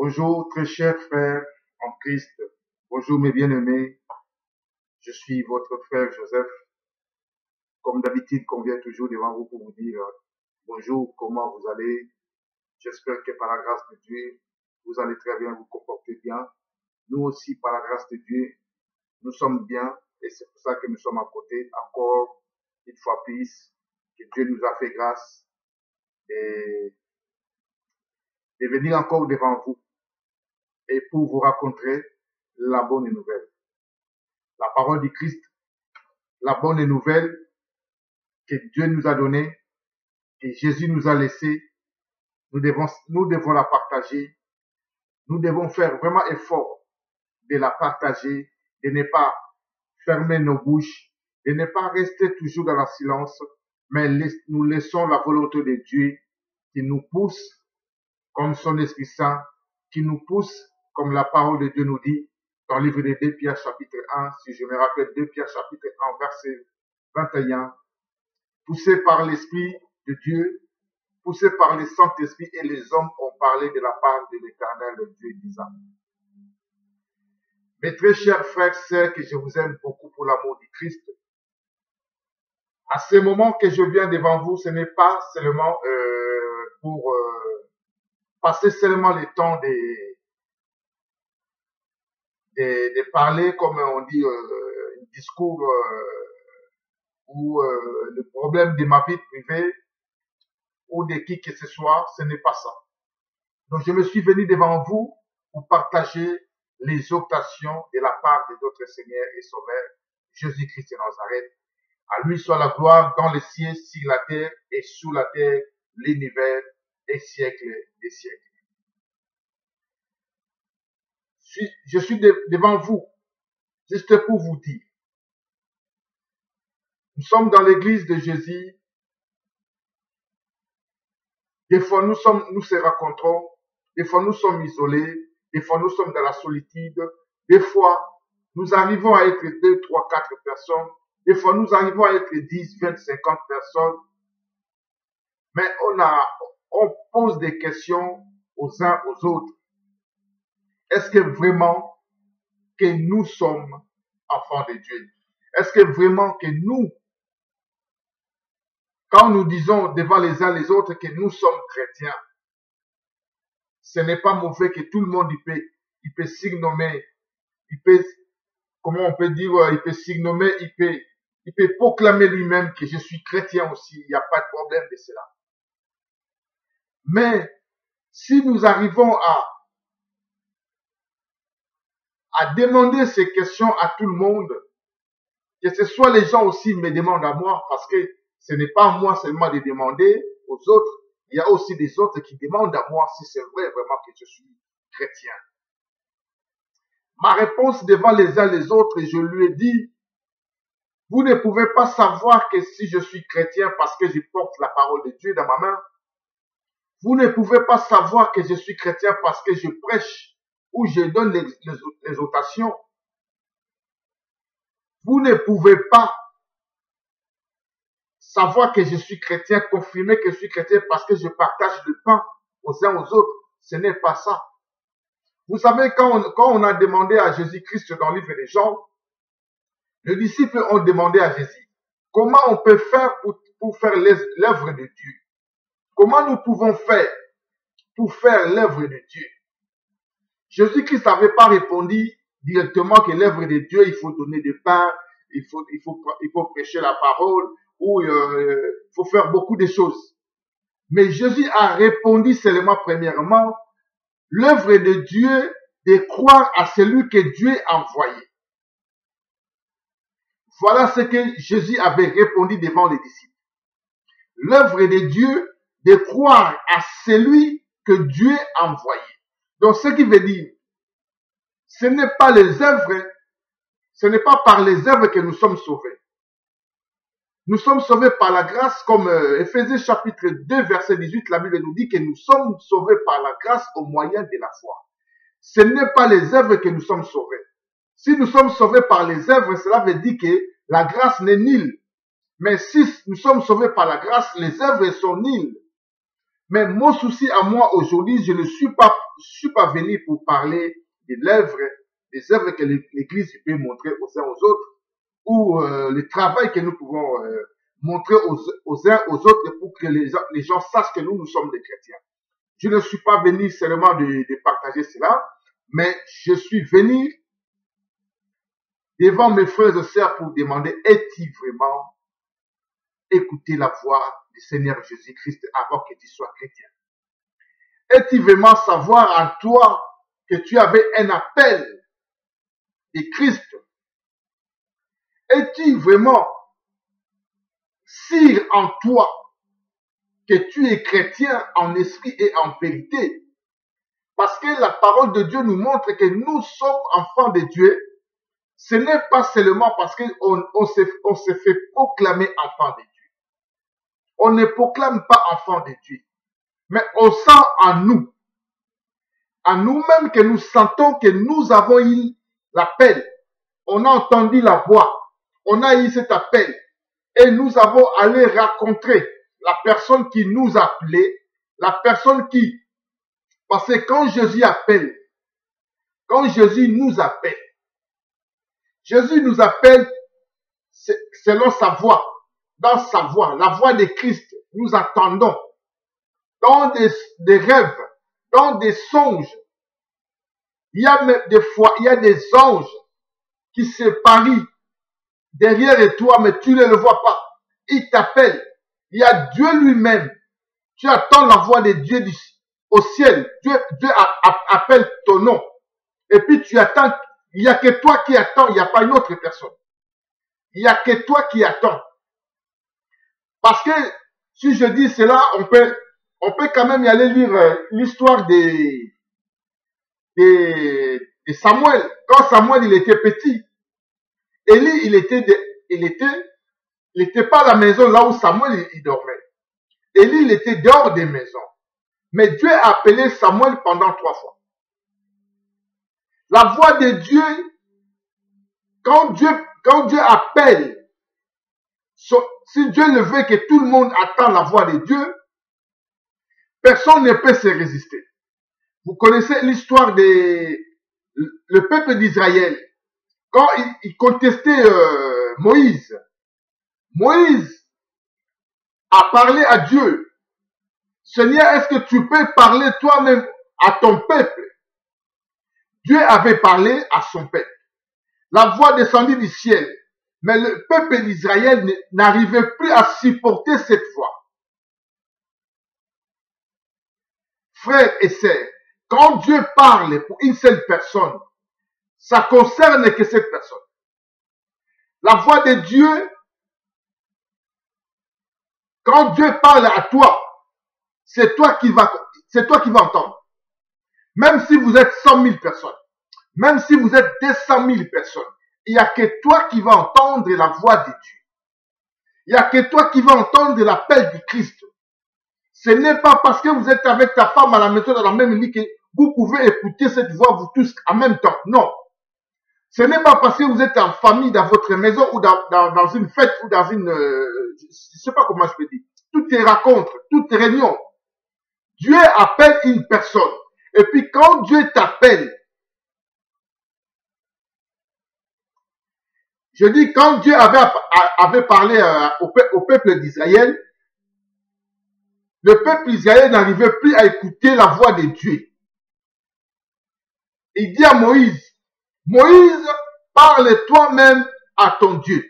Bonjour, très chers frères en Christ. Bonjour, mes bien-aimés. Je suis votre frère Joseph. Comme d'habitude, qu'on vient toujours devant vous pour vous dire bonjour, comment vous allez. J'espère que par la grâce de Dieu, vous allez très bien, vous comportez bien. Nous aussi, par la grâce de Dieu, nous sommes bien et c'est pour ça que nous sommes à côté encore une fois plus, que Dieu nous a fait grâce et de venir encore devant vous et pour vous raconter la bonne nouvelle. La parole du Christ, la bonne nouvelle que Dieu nous a donnée, que Jésus nous a laissée, nous devons la partager. Nous devons faire vraiment effort de la partager, de ne pas fermer nos bouches, de ne pas rester toujours dans le silence, mais nous laissons la volonté de Dieu qui nous pousse comme son Esprit Saint, qui nous pousse comme la parole de Dieu nous dit dans le livre de 2 Pierre chapitre 1, si je me rappelle 2 Pierre chapitre 1 verset 21, poussé par l'Esprit de Dieu, poussé par le Saint-Esprit et les hommes ont parlé de la part de l'Éternel, le Dieu disant. Mes très chers frères et sœurs, que je vous aime beaucoup pour l'amour du Christ, à ce moment que je viens devant vous, ce n'est pas seulement pour passer seulement le temps de parler, comme on dit, un discours ou le problème de ma vie privée ou de qui que ce soit, ce n'est pas ça. Donc je me suis venu devant vous pour partager l'exhortation de la part de notre Seigneur et Sauveur, Jésus-Christ de Nazareth. À lui soit la gloire dans les cieux, sur la terre et sous la terre, l'univers et siècles des siècles. Je suis devant vous, juste pour vous dire, nous sommes dans l'église de Jésus. Des fois, nous se rencontrons. Des fois, nous sommes isolés. Des fois, nous sommes dans la solitude. Des fois, nous arrivons à être 2, 3, 4 personnes. Des fois, nous arrivons à être 10, 20, 50 personnes. Mais on pose des questions aux uns aux autres. Est-ce que vraiment que nous sommes enfants de Dieu? Est-ce que vraiment que nous, quand nous disons devant les uns les autres que nous sommes chrétiens, ce n'est pas mauvais que tout le monde il peut signommer, il peut, comment on peut dire, il peut signommer, il peut proclamer lui-même que je suis chrétien aussi, il n'y a pas de problème de cela. Mais si nous arrivons à demander ces questions à tout le monde, que ce soit les gens aussi me demandent à moi, parce que ce n'est pas à moi seulement de demander aux autres, il y a aussi des autres qui demandent à moi si c'est vrai vraiment que je suis chrétien. Ma réponse devant les uns les autres, je lui ai dit, vous ne pouvez pas savoir que si je suis chrétien parce que je porte la parole de Dieu dans ma main. Vous ne pouvez pas savoir que je suis chrétien parce que je prêche ou je donne l'exhortation. Vous ne pouvez pas savoir que je suis chrétien, confirmer que je suis chrétien parce que je partage le pain aux uns aux autres. Ce n'est pas ça. Vous savez, quand on a demandé à Jésus-Christ dans le livre des Jean, les disciples ont demandé à Jésus, comment on peut faire pour faire l'œuvre de Dieu? Comment nous pouvons faire pour faire l'œuvre de Dieu? Jésus-Christ n'avait pas répondu directement que l'œuvre de Dieu, il faut donner du pain, il faut prêcher la parole, ou il faut faire beaucoup de choses. Mais Jésus a répondu seulement premièrement, l'œuvre de Dieu, de croire à celui que Dieu a envoyé. Voilà ce que Jésus avait répondu devant les disciples. L'œuvre de Dieu, de croire à celui que Dieu a envoyé. Donc, ce qui veut dire, ce n'est pas les œuvres, ce n'est pas par les œuvres que nous sommes sauvés. Nous sommes sauvés par la grâce, comme Éphésiens chapitre 2, verset 18, la Bible nous dit que nous sommes sauvés par la grâce au moyen de la foi. Ce n'est pas les œuvres que nous sommes sauvés. Si nous sommes sauvés par les œuvres, cela veut dire que la grâce n'est nulle. Mais si nous sommes sauvés par la grâce, les œuvres sont nulles. Mais mon souci à moi aujourd'hui, je ne suis pas venu pour parler de l'œuvre, des œuvres que l'Église peut montrer aux uns aux autres, ou le travail que nous pouvons montrer aux uns aux autres pour que les gens sachent que nous sommes des chrétiens. Je ne suis pas venu seulement de partager cela, mais je suis venu devant mes frères et sœurs pour demander, est-il vraiment écouter la voix du Seigneur Jésus-Christ avant que tu sois chrétien? Est-il vraiment savoir en toi que tu avais un appel de Christ? Est-il vraiment sûr en toi que tu es chrétien en esprit et en vérité? Parce que la parole de Dieu nous montre que nous sommes enfants de Dieu. Ce n'est pas seulement parce qu'on s'est fait proclamer enfant de Dieu. On ne proclame pas enfant de Dieu. Mais on sent en nous-mêmes que nous sentons que nous avons eu l'appel. On a entendu la voix. On a eu cet appel. Et nous avons allé rencontrer la personne qui nous a appelés. La personne qui... Parce que quand Jésus appelle, quand Jésus nous appelle selon sa voix, dans sa voix, la voix de Christ. Nous attendons dans des rêves, dans des songes. Il y a même des fois, il y a des anges qui se parient derrière toi, mais tu ne le vois pas. Il t'appelle. Il y a Dieu lui-même. Tu attends la voix de Dieu au ciel. Dieu appelle ton nom. Et puis tu attends. Il n'y a que toi qui attends. Il n'y a pas une autre personne. Il n'y a que toi qui attends. Parce que si je dis cela, on peut quand même y aller lire l'histoire de Samuel. Quand Samuel il était petit, Élie il était pas à la maison là où Samuel il dormait. Élie il était dehors des maisons. Mais Dieu a appelé Samuel pendant 3 fois. La voix de Dieu, quand Dieu appelle, si Dieu ne veut que tout le monde attend la voix de Dieu, personne ne peut se résister. Vous connaissez l'histoire le peuple d'Israël. Quand il contestait Moïse, Moïse a parlé à Dieu. Seigneur, est-ce que tu peux parler toi-même à ton peuple? Dieu avait parlé à son peuple. La voix descendit du ciel. Mais le peuple d'Israël n'arrivait plus à supporter cette voix. Frères et sœurs, quand Dieu parle pour une seule personne, ça concerne que cette personne. La voix de Dieu, quand Dieu parle à toi, c'est toi qui vas entendre. Même si vous êtes 100 000 personnes, même si vous êtes 200 000 personnes, il n'y a que toi qui vas entendre la voix de Dieu. Il n'y a que toi qui vas entendre l'appel du Christ. Ce n'est pas parce que vous êtes avec ta femme à la maison dans la même lit que vous pouvez écouter cette voix vous tous en même temps. Non. Ce n'est pas parce que vous êtes en famille dans votre maison ou dans une fête ou dans une... je ne sais pas comment je peux dire. Toutes les rencontres, toutes les réunions. Dieu appelle une personne. Et puis quand Dieu t'appelle, je dis quand Dieu avait parlé au peuple d'Israël, le peuple d'Israël n'arrivait plus à écouter la voix de Dieu. Il dit à Moïse, Moïse, parle toi-même à ton Dieu.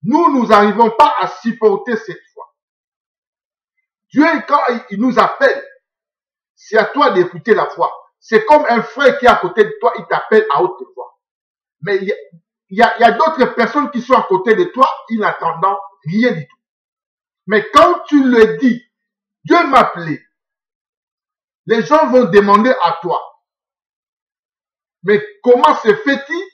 Nous n'arrivons pas à supporter cette voix. Dieu, quand il nous appelle, c'est à toi d'écouter la voix. C'est comme un frère qui est à côté de toi, il t'appelle à haute voix. Mais il y a d'autres personnes qui sont à côté de toi, ils n'attendent rien du tout. Mais quand tu le dis, Dieu m'a appelé, les gens vont demander à toi. Mais comment se fait-il?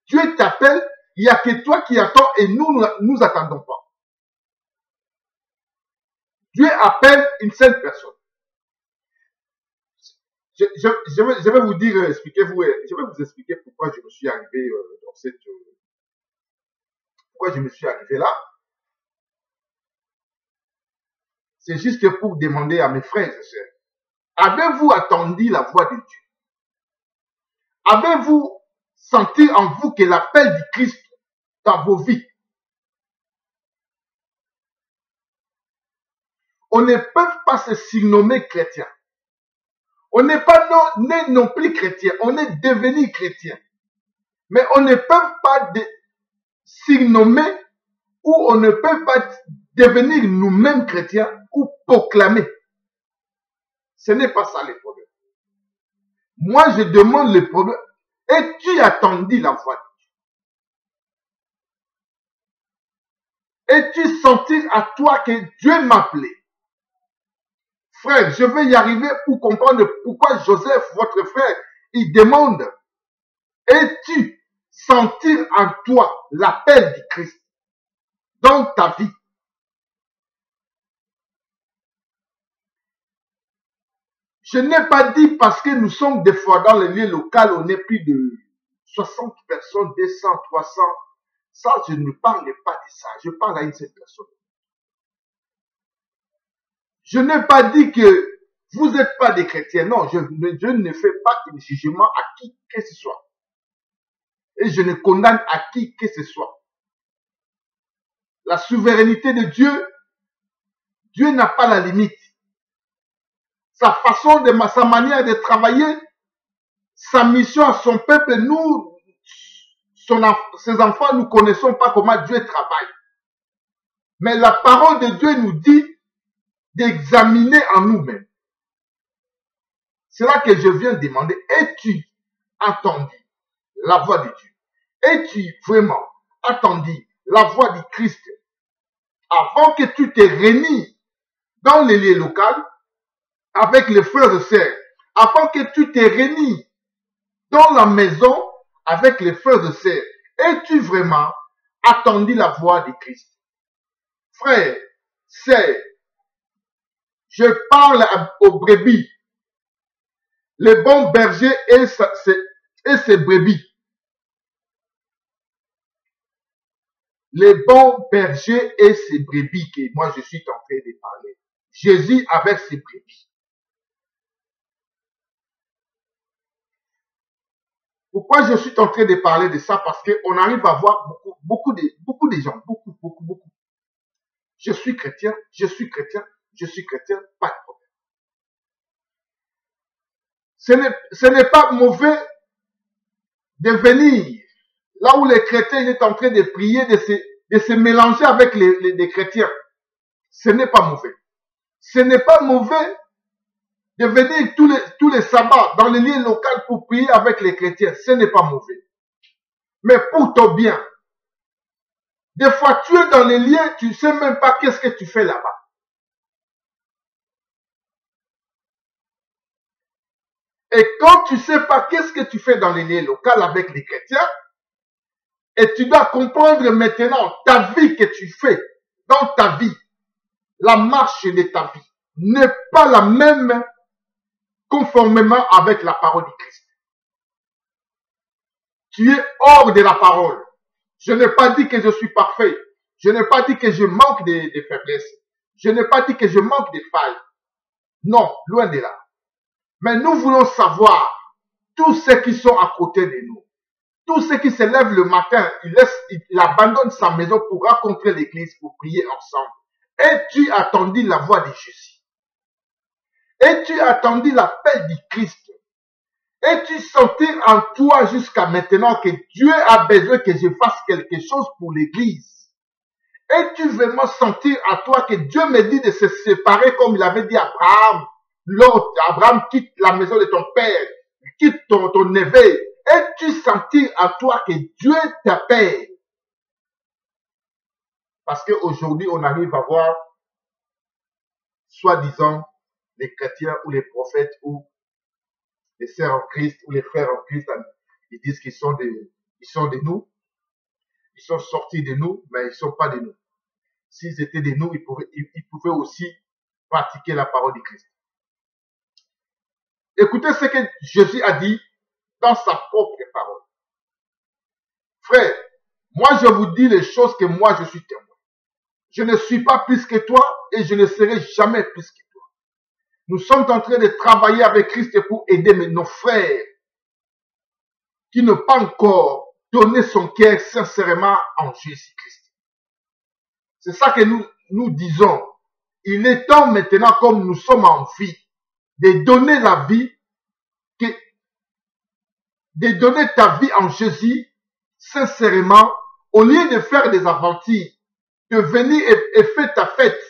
Dieu t'appelle, il n'y a que toi qui attends et nous attendons pas. Dieu appelle une seule personne. Je vais vous dire, je vais vous expliquer pourquoi je me suis arrivé pourquoi je me suis arrivé là. C'est juste pour demander à mes frères et sœurs, avez-vous attendu la voix de Dieu? Avez-vous senti en vous que l'appel du Christ dans vos vies? On ne peut pas se surnommer chrétien. On n'est pas non plus chrétien, on est devenu chrétien. Mais on ne peut pas surnommer ou on ne peut pas devenir nous-mêmes chrétiens ou proclamer. Ce n'est pas ça le problème. Moi, je demande le problème. Es-tu attendu la voix de Dieu? Es-tu senti à toi que Dieu m'a appelé? Frère, je vais y arriver pour comprendre pourquoi Joseph, votre frère, il demande, es-tu senti en toi l'appel du Christ dans ta vie? Je n'ai pas dit parce que nous sommes des fois dans les lieux locaux, on est plus de 60 personnes, 200, 300. Ça, je ne parle pas de ça. Je parle à une seule personne. Je n'ai pas dit que vous n'êtes pas des chrétiens. Non, je ne fais pas de jugement à qui que ce soit. Et je ne condamne à qui que ce soit. La souveraineté de Dieu, Dieu n'a pas la limite. Sa façon sa manière de travailler, sa mission à son peuple, nous, ses enfants, nous ne connaissons pas comment Dieu travaille. Mais la parole de Dieu nous dit d'examiner en nous-mêmes. C'est là que je viens demander, es-tu entendu la voix de Dieu? Es-tu vraiment attendu la voix du Christ avant que tu te réunisses dans les lieux locaux avec les frères et sœurs, avant que tu te réunisses dans la maison avec les frères et sœurs? Es-tu vraiment attendu la voix du Christ? Frère, sœur, je parle aux brebis, le bon berger et ses brebis. Les bons bergers et ses brebis que moi je suis en train de parler. Jésus avec ses brebis. Pourquoi je suis en train de parler de ça? Parce qu'on arrive à voir beaucoup de gens, beaucoup. Je suis chrétien, pas de problème. Ce n'est pas mauvais de venir là où les chrétiens est en train de prier, de se mélanger avec les chrétiens. Ce n'est pas mauvais. Ce n'est pas mauvais de venir tous les sabbats dans les lieux locaux pour prier avec les chrétiens. Ce n'est pas mauvais. Mais pour ton bien, des fois tu es dans les lieux, tu ne sais même pas qu'est-ce que tu fais là-bas. Et quand tu ne sais pas qu'est-ce que tu fais dans les lieux locaux avec les chrétiens, et tu dois comprendre maintenant ta vie que tu fais dans ta vie, la marche de ta vie n'est pas la même conformément avec la parole du Christ. Tu es hors de la parole. Je n'ai pas dit que je suis parfait. Je n'ai pas dit que je manque de faiblesses. Je n'ai pas dit que je manque de failles. Non, loin de là. Mais nous voulons savoir tous ceux qui sont à côté de nous. Tous ceux qui se lèvent le matin, il abandonne sa maison pour rencontrer l'église, pour prier ensemble. Es-tu attendu la voix de Jésus? Es-tu attendu l'appel du Christ? Es-tu senti en toi jusqu'à maintenant que Dieu a besoin que je fasse quelque chose pour l'église? Es-tu vraiment senti à toi que Dieu me dit de se séparer comme il avait dit à Abraham? L'autre, Abraham, quitte la maison de ton père, quitte ton neveu. Es-tu senti à toi que Dieu t'appelle? Parce qu'aujourd'hui, on arrive à voir, soi-disant, les chrétiens ou les prophètes ou les sœurs en Christ ou les frères en Christ, ils disent qu'ils sont de nous. Ils sont sortis de nous, mais ils ne sont pas de nous. S'ils étaient de nous, ils pouvaient aussi pratiquer la parole du Christ. Écoutez ce que Jésus a dit dans sa propre parole. Frère, moi je vous dis les choses que moi je suis témoin. Je ne suis pas plus que toi et je ne serai jamais plus que toi. Nous sommes en train de travailler avec Christ pour aider nos frères qui n'ont pas encore donné son cœur sincèrement en Jésus-Christ. C'est ça que nous disons. Il est temps maintenant, comme nous sommes en vie, de donner la vie, de donner ta vie en Jésus sincèrement, au lieu de faire des aventures, de venir et faire ta fête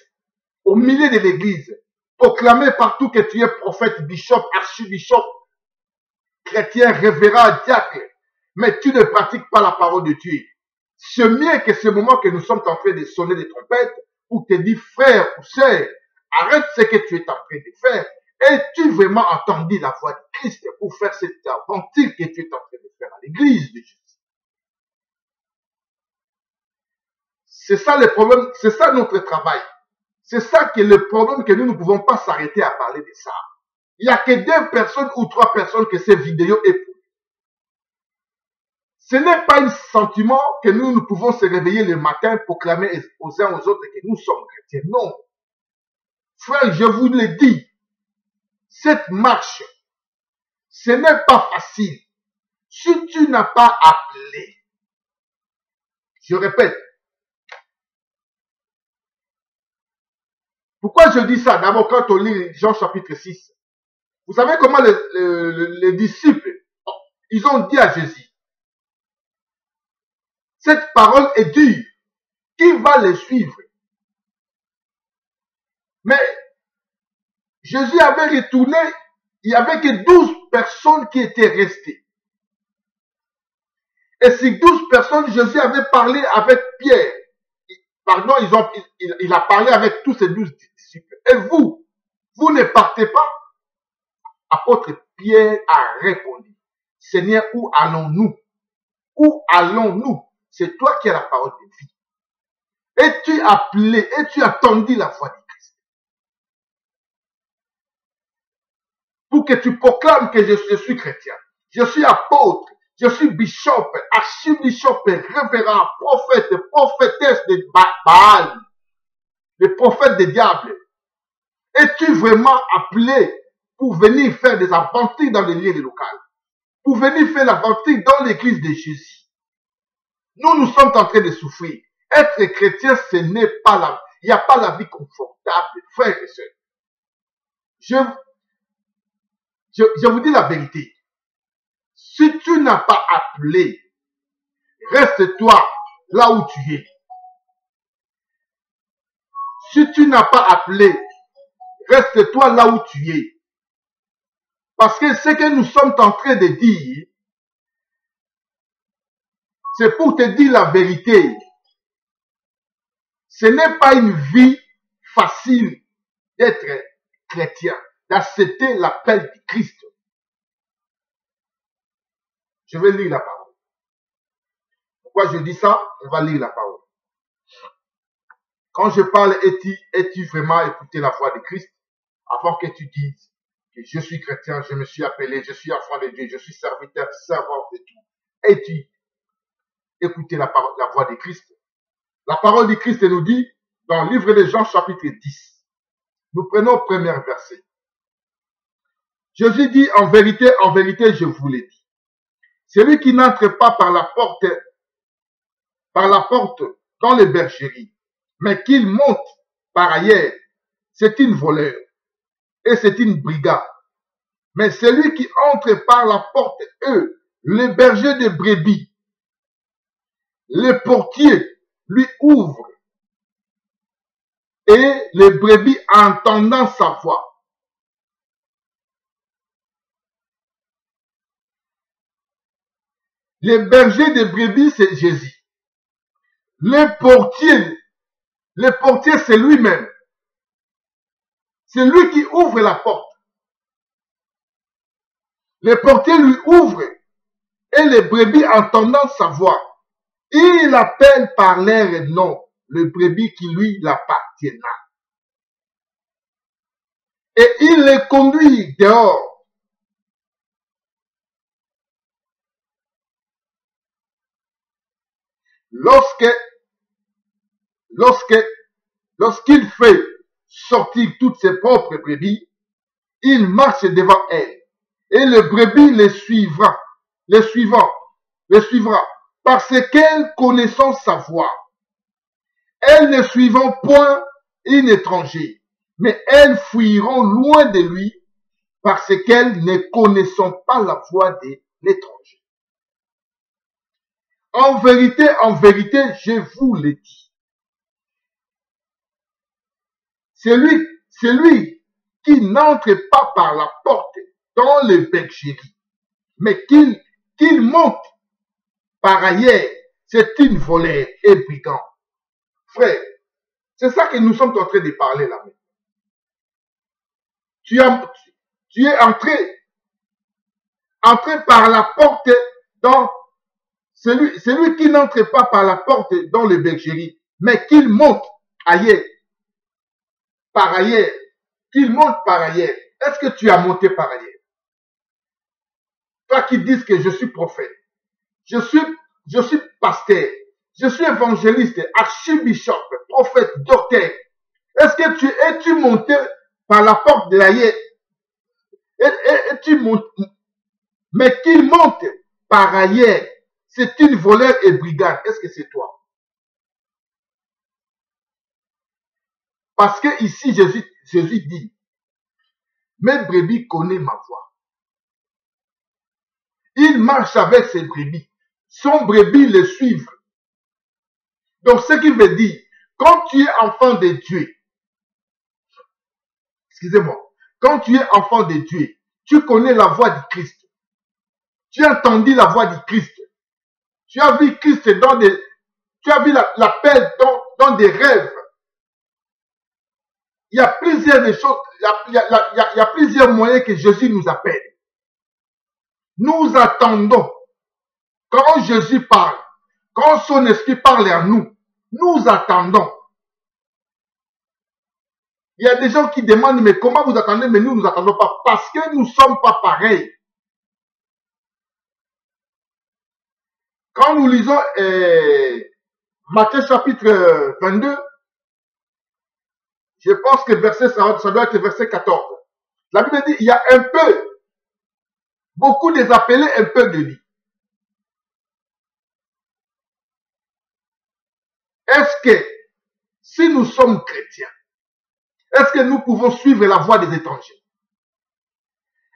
au milieu de l'église, proclamer partout que tu es prophète, bishop, archibishop, chrétien, révérend, diacre, mais tu ne pratiques pas la parole de Dieu. C'est mieux que ce moment que nous sommes en train de sonner des trompettes pour te dire, frère ou sœur, arrête ce que tu es en train de faire. Es-tu vraiment entendu la voix de Christ pour faire cette aventure que tu es en train de faire à l'église de Jésus? C'est ça le problème, c'est ça notre travail. C'est ça qui est le problème, que nous ne pouvons pas s'arrêter à parler de ça. Il n'y a que 2 personnes ou 3 personnes que ces vidéos est pour. Ce n'est pas un sentiment que nous pouvons se réveiller le matin, proclamer aux uns aux autres que nous sommes chrétiens. Non. Frère, je vous le dis, cette marche, ce n'est pas facile. Si tu n'as pas appelé, je répète, pourquoi je dis ça? D'abord, quand on lit Jean chapitre 6, vous savez comment les disciples, ils ont dit à Jésus, cette parole est dure, qui va les suivre? Mais Jésus avait retourné, il n'y avait que 12 personnes qui étaient restées. Et ces 12 personnes, Jésus avait parlé avec Pierre. Pardon, il a parlé avec tous ces 12 disciples. Et vous ne partez pas? Apôtre Pierre a répondu, Seigneur, où allons-nous? Où allons-nous? C'est toi qui as la parole de vie. Es-tu appelé, es-tu attendu la voix de Christ? Pour que tu proclames que je suis chrétien, je suis apôtre, je suis bishop, archibishop, révérend, prophète, prophétesse de Baal, le prophète des diables. Es-tu vraiment appelé pour venir faire des aventures dans les lieux locaux? Pour venir faire l'aventure dans l'église de Jésus? Nous sommes en train de souffrir. Être chrétien, ce n'est pas la vie. Il n'y a pas la vie confortable, frères et sœurs. Je vous dis la vérité. Si tu n'as pas appelé, reste-toi là où tu es. Si tu n'as pas appelé, reste-toi là où tu es. Parce que ce que nous sommes en train de dire, c'est pour te dire la vérité. Ce n'est pas une vie facile d'être chrétien, d'accepter l'appel du Christ. Je vais lire la parole. Pourquoi je dis ça? On va lire la parole. Quand je parle, es-tu vraiment écouté la voix de Christ? Avant que tu dises que je suis chrétien, je me suis appelé, je suis enfant de Dieu, je suis serviteur, servant de tout. Es-tu écouté la voix de Christ? La parole de Christ nous dit, dans le livre de Jean chapitre 10, nous prenons le premier verset. Jésus dit, en vérité, je vous l'ai dit. Celui qui n'entre pas par la porte dans les bergeries, mais qu'il monte par ailleurs, c'est une voleur et c'est une brigade. Mais celui qui entre par la porte, eux, les bergers de brebis, les portiers lui ouvrent et les brebis entendant sa voix. Les bergers de brebis, c'est Jésus. Le portier, c'est lui-même. C'est lui qui ouvre la porte. Le portier lui ouvre et les brebis entendant sa voix, il appelle par leur nom le brebis qui lui appartiendra. Et il les conduit dehors. Lorsque lorsqu'il fait sortir toutes ses propres brebis, il marche devant elles. Et le brebis les suivra, parce qu'elles connaissant sa voix. Elles ne suivront point un étranger, mais elles fuiront loin de lui, parce qu'elles ne connaissent pas la voix de l'étranger. En vérité, je vous le dis. Celui qui n'entre pas par la porte dans le bergerie, mais qu'il monte par ailleurs, c'est une voleur et brigand. Frère, c'est ça que nous sommes en train de parler là. Tu es entré par la porte dans celui qui n'entre pas par la porte dans le bergerie, mais qu'il monte ailleurs, par ailleurs, qu'il monte par ailleurs. Est-ce que tu as monté par ailleurs? Toi qui dis que je suis prophète, je suis pasteur, je suis évangéliste, archibishop, prophète, docteur. Est-ce que es-tu monté par la porte de l'ailleurs? Tu montes, mais qu'il monte par ailleurs, c'est une voleur et brigade. Est-ce que c'est toi? Parce que ici, Jésus dit, mes brebis connaissent ma voix. Il marche avec ses brebis. Son brebis le suivent. Donc, ce qui veut dire, quand tu es enfant de Dieu, excusez-moi, quand tu es enfant de Dieu, tu connais la voix du Christ. Tu as entendu la voix du Christ. Tu as vu Christ tu as vu l'appel dans des rêves. Il y a plusieurs des choses, il y a plusieurs moyens que Jésus nous appelle. Nous attendons. Quand Jésus parle, quand son esprit parle à nous, nous attendons. Il y a des gens qui demandent, mais comment vous attendez? Mais nous attendons pas, parce que nous ne sommes pas pareils. Quand nous lisons Matthieu chapitre 22, je pense que ça doit être verset 14. La Bible dit, il y a un peu, beaucoup des appelés, un peu de lui. Est-ce que, si nous sommes chrétiens, est-ce que nous pouvons suivre la voie des étrangers?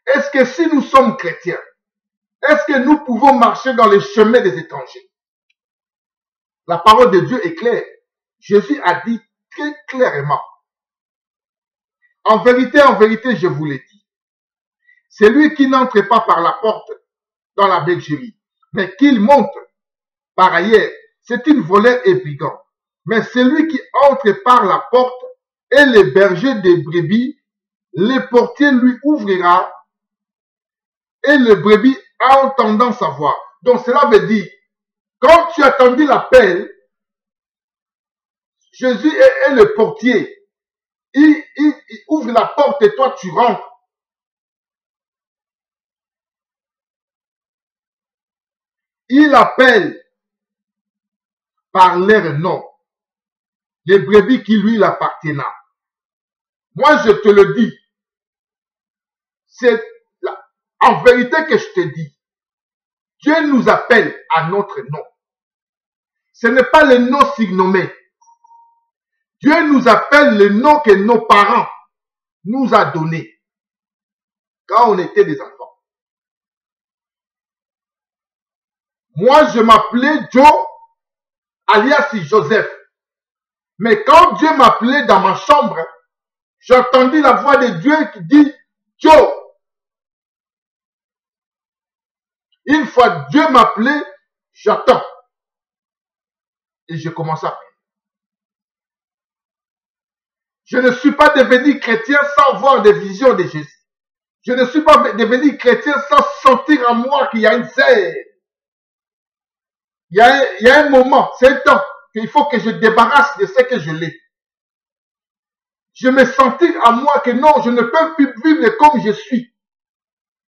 Est-ce que si nous sommes chrétiens, est-ce que nous pouvons marcher dans les chemins des étrangers? La parole de Dieu est claire. Jésus a dit très clairement. En vérité, je vous l'ai dit. Celui qui n'entre pas par la porte dans la bergerie, mais qu'il monte par ailleurs, c'est une voleur et brigand. Mais celui qui entre par la porte est le berger des brebis, le portier lui ouvrira et le brebis entendant sa voix. Donc cela veut dire, quand tu as entendu l'appel, Jésus est le portier. Il ouvre la porte et toi tu rentres. Il appelle par leur nom les brebis qui lui appartiennent. Moi je te le dis, c'est en vérité que je te dis, Dieu nous appelle à notre nom. Ce n'est pas le nom surnommé. Dieu nous appelle le nom que nos parents nous ont donné quand on était des enfants. Moi, je m'appelais Joe, alias Joseph. Mais quand Dieu m'appelait dans ma chambre, j'ai entendu la voix de Dieu qui dit Joe. Une fois Dieu m'appelait, j'attends. Et je commence à prier. Je ne suis pas devenu chrétien sans voir des visions de Jésus. Je ne suis pas devenu chrétien sans sentir en moi qu'il y a une sève. Il y a un moment, c'est un temps qu'il faut que je débarrasse de ce que je l'ai. Je me sentis en moi que non, je ne peux plus vivre comme je suis.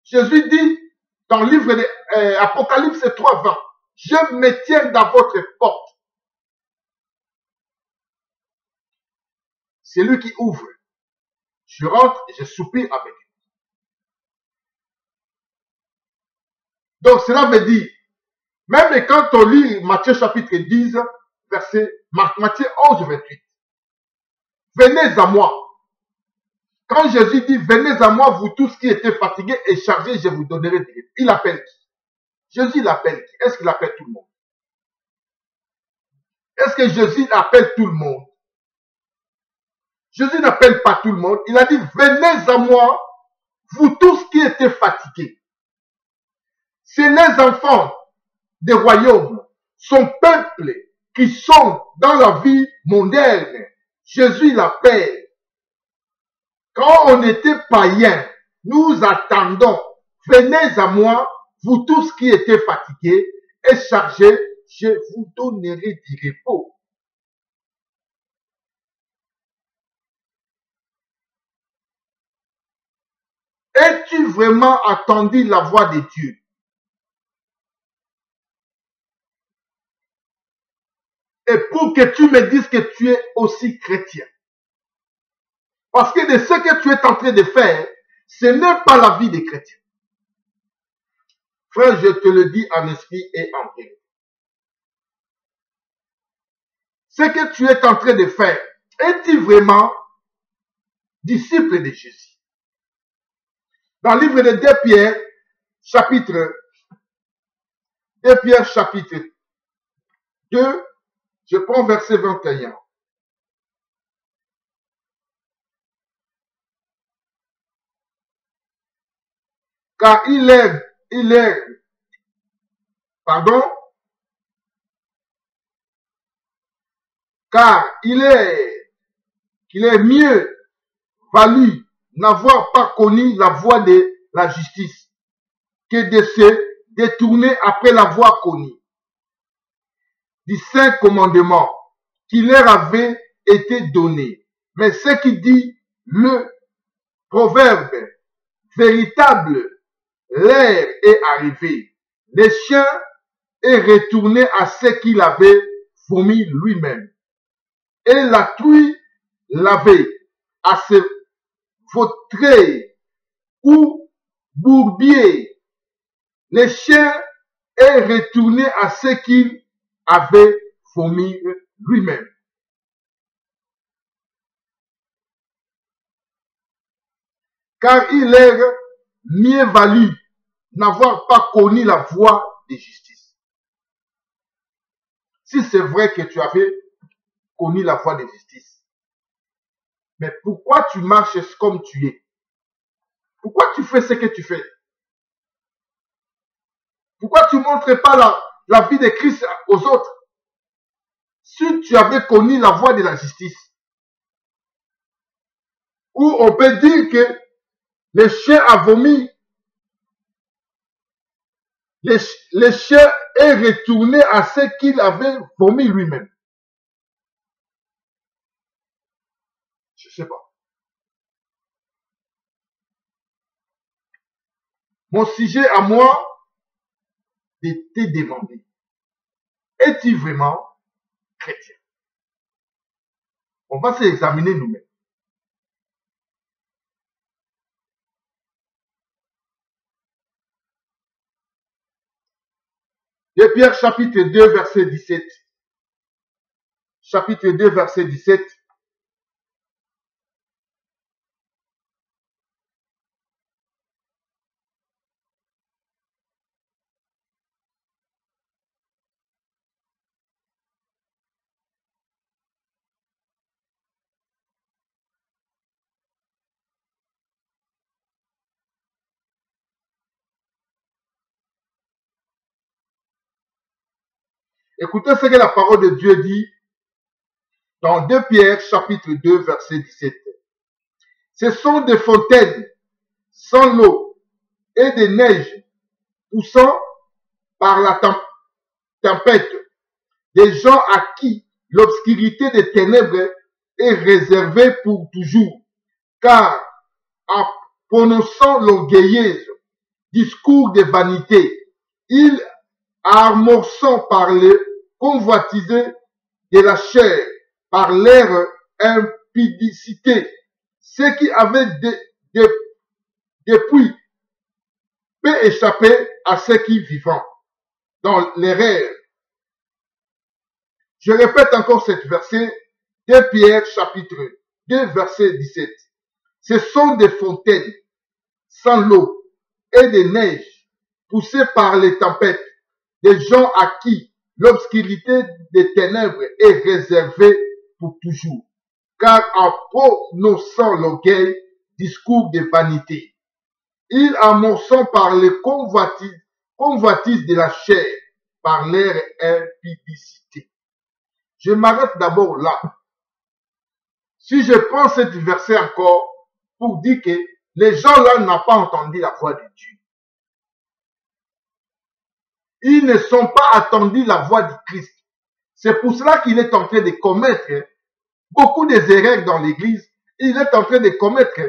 Jésus dit dans le livre d'Apocalypse 3:20, je me tiens dans votre porte. c'est lui qui ouvre. Je rentre et je soupire avec lui. Donc cela veut dire, même quand on lit Matthieu chapitre 10, Matthieu 11, 28, venez à moi. Quand Jésus dit, venez à moi, vous tous qui étiez fatigués et chargés, je vous donnerai du repos. Il appelle qui? Jésus l'appelle qui? Est-ce qu'il appelle tout le monde? Est-ce que Jésus appelle tout le monde? Jésus n'appelle pas tout le monde. Il a dit, venez à moi, vous tous qui étiez fatigués. C'est les enfants des royaumes, son peuple, qui sont dans la vie mondaine. Jésus l'appelle. Quand on était païens, nous attendons. Venez à moi, vous tous qui étiez fatigués et chargés, je vous donnerai du repos. Es-tu vraiment attendu la voix de Dieu? Et pour que tu me dises que tu es aussi chrétien. Parce que de ce que tu es en train de faire, ce n'est pas la vie des chrétiens. Frère, je te le dis en esprit et en vérité. Ce que tu es en train de faire, es-tu vraiment disciple de Jésus? Dans le livre de 2 Pierre, chapitre 2, je prends verset 21. Car il est mieux valu n'avoir pas connu la voie de la justice que de se détourner après l'avoir connue du saint commandement qui leur avait été donné. Mais ce qui dit le proverbe véritable, l'heure est arrivée. Le chien est retourné à ce qu'il avait fourmi lui-même. Et la truie lavée à se vautrer ou bourbier. Le chien est retourné à ce qu'il avait fourmi lui-même. Car il est mieux valu n'avoir pas connu la voie de justice. Si c'est vrai que tu avais connu la voie de justice, mais pourquoi tu marches comme tu es? Pourquoi tu fais ce que tu fais? Pourquoi tu ne montres pas la vie de Christ aux autres? Si tu avais connu la voie de la justice, où on peut dire que le chien a vomi, le chien est retourné à ce qu'il avait vomi lui-même. Je ne sais pas. Mon sujet à moi, de te demander, es-tu vraiment chrétien? On va s'examiner nous-mêmes. De Pierre chapitre 2 verset 17. Chapitre 2 verset 17. Écoutez ce que la parole de Dieu dit dans 2 Pierre chapitre 2 verset 17. Ce sont des fontaines sans l'eau et des neiges poussant par la tempête, des gens à qui l'obscurité des ténèbres est réservée pour toujours, car en prononçant l'orgueilleuse discours de vanité, ils amorçant par le convoitisé de la chair, par l'air impudicité. Ceux qui avaient depuis peut échapper à ceux qui vivent dans les rêves. Je répète encore cette verset, 2 Pierre chapitre 2 verset 17. Ce sont des fontaines sans l'eau et des neiges poussées par les tempêtes, des gens à qui l'obscurité des ténèbres est réservée pour toujours. Car en prononçant l'orgueil, discours de vanité, ils amorcent par les convoitises de la chair, par leur impudicité. Je m'arrête d'abord là. Si je prends cet verset encore pour dire que les gens là n'ont pas entendu la voix de Dieu. Ils ne sont pas attendus la voix du Christ. C'est pour cela qu'il est en train de commettre beaucoup des erreurs dans l'église. Il est en train de commettre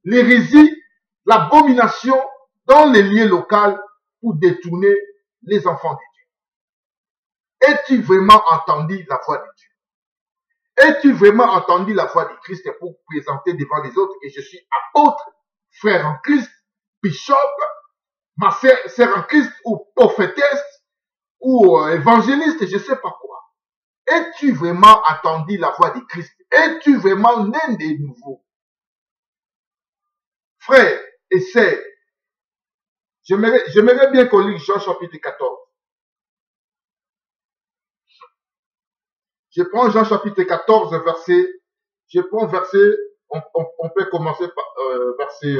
l'hérésie, l'abomination dans les lieux locaux pour détourner les enfants de Dieu. Es-tu vraiment entendu la voix de Dieu? Es-tu vraiment entendu la voix du Christ pour présenter devant les autres que je suis apôtre, frère en Christ, bishop, ma sœur en Christ, ou prophétesse, ou évangéliste, je ne sais pas quoi. Es-tu vraiment entendu la voix du Christ? Es-tu vraiment né de nouveau? Frère et sœurs, j'aimerais bien qu'on lise Jean chapitre 14. Je prends Jean chapitre 14, verset, on peut commencer par verset,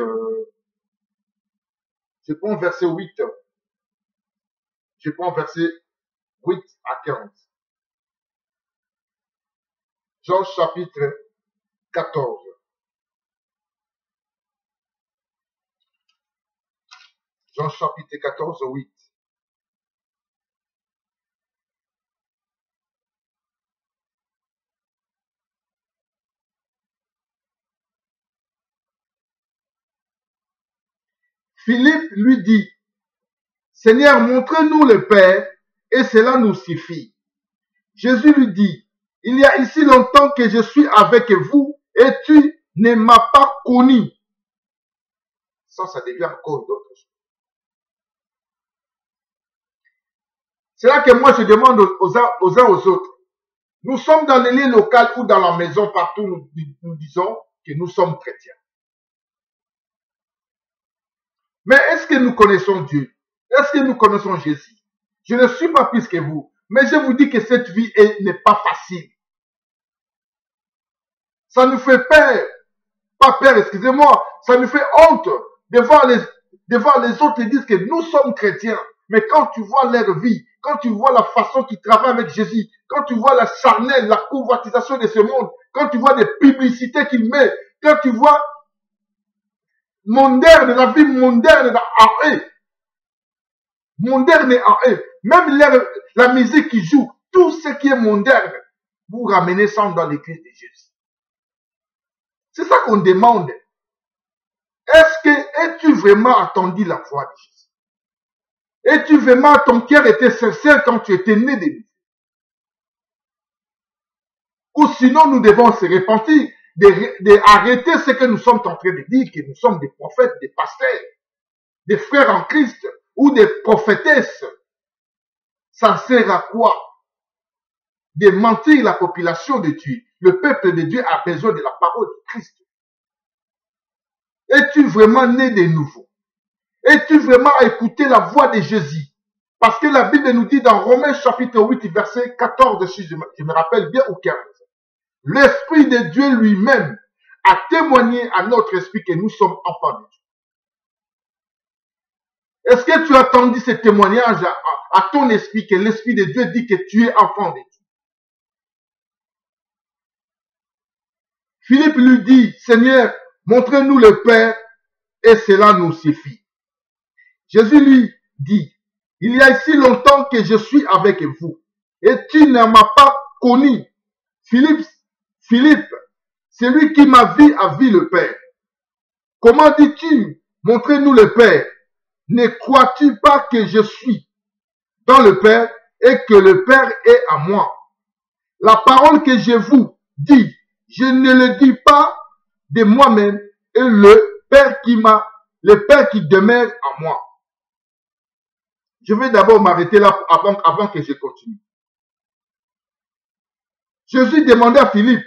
je prends verset 8. Je prends verset 8 à 15. Jean chapitre 14. Jean chapitre 14, 8. Philippe lui dit, Seigneur, montre-nous le Père, et cela nous suffit. Jésus lui dit, il y a ici longtemps que je suis avec vous, et tu ne m'as pas connu. Ça devient encore d'autres choses. C'est là que moi je demande aux uns aux autres. Nous sommes dans les lieux locaux ou dans la maison, partout nous disons que nous sommes chrétiens. Mais est-ce que nous connaissons Dieu? Est-ce que nous connaissons Jésus? Je ne suis pas plus que vous, mais je vous dis que cette vie n'est pas facile. Ça nous fait peur, pas peur, excusez-moi, ça nous fait honte de voir les autres et dire que nous sommes chrétiens. Mais quand tu vois leur vie, quand tu vois la façon qu'ils travaillent avec Jésus, quand tu vois la charnelle, la convoitisation de ce monde, quand tu vois des publicités qu'ils mettent, quand tu vois moderne, la vie moderne en eux, moderne en eux, même la musique qui joue, tout ce qui est moderne, vous ramenez ça dans l'église de Jésus. C'est ça qu'on demande. Es-tu vraiment entendu la voix de Jésus? Es-tu vraiment, ton cœur était sincère quand tu étais né de nouveau? Ou sinon nous devons se repentir, d'arrêter ce que nous sommes en train de dire, que nous sommes des prophètes, des pasteurs, des frères en Christ ou des prophétesses. Ça sert à quoi? De mentir la population de Dieu. Le peuple de Dieu a besoin de la parole de Christ. Es-tu vraiment né de nouveau? Es-tu vraiment écouté la voix de Jésus? Parce que la Bible nous dit dans Romains chapitre 8, verset 14, si je me rappelle bien, ou 15. L'Esprit de Dieu lui-même a témoigné à notre esprit que nous sommes enfants de Dieu. Est-ce que tu as entendu ce témoignage à ton esprit que l'Esprit de Dieu dit que tu es enfant de Dieu? Philippe lui dit, Seigneur, montrez-nous le Père et cela nous suffit. Jésus lui dit, il y a ici longtemps que je suis avec vous et tu ne m'as pas connu. Philippe, celui qui m'a vu a vu le Père. Comment dis-tu, montrez-nous le Père? Ne crois-tu pas que je suis dans le Père et que le Père est à moi? La parole que je vous dis, Je ne le dis pas de moi-même, et le Père qui demeure en moi. Je vais d'abord m'arrêter là avant que je continue. Jésus demandait à Philippe,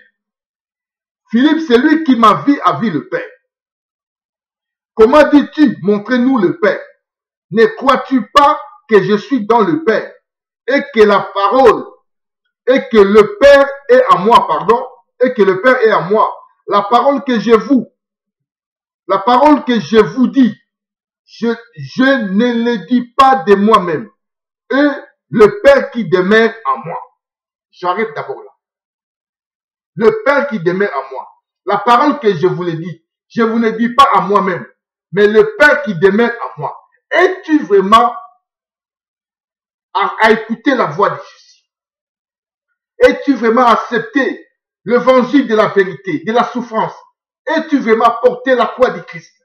Philippe, c'est lui qui m'a vu a vu le Père. Comment dis-tu, montrez-nous le Père? Ne crois-tu pas que je suis dans le Père et que la parole et que le Père est en moi, pardon, et que le Père est en moi. La parole que je vous dis, je ne le dis pas de moi-même. Et le Père qui demeure en moi. J'arrête d'abord là. Le Père qui demeure en moi. La parole que je vous le dis, je vous ne dis pas à moi-même, mais le Père qui demeure en moi. Es-tu vraiment à écouter la voix de Jésus? Es-tu vraiment accepté l'évangile de la vérité, de la souffrance? Es-tu vraiment porté la croix du Christ?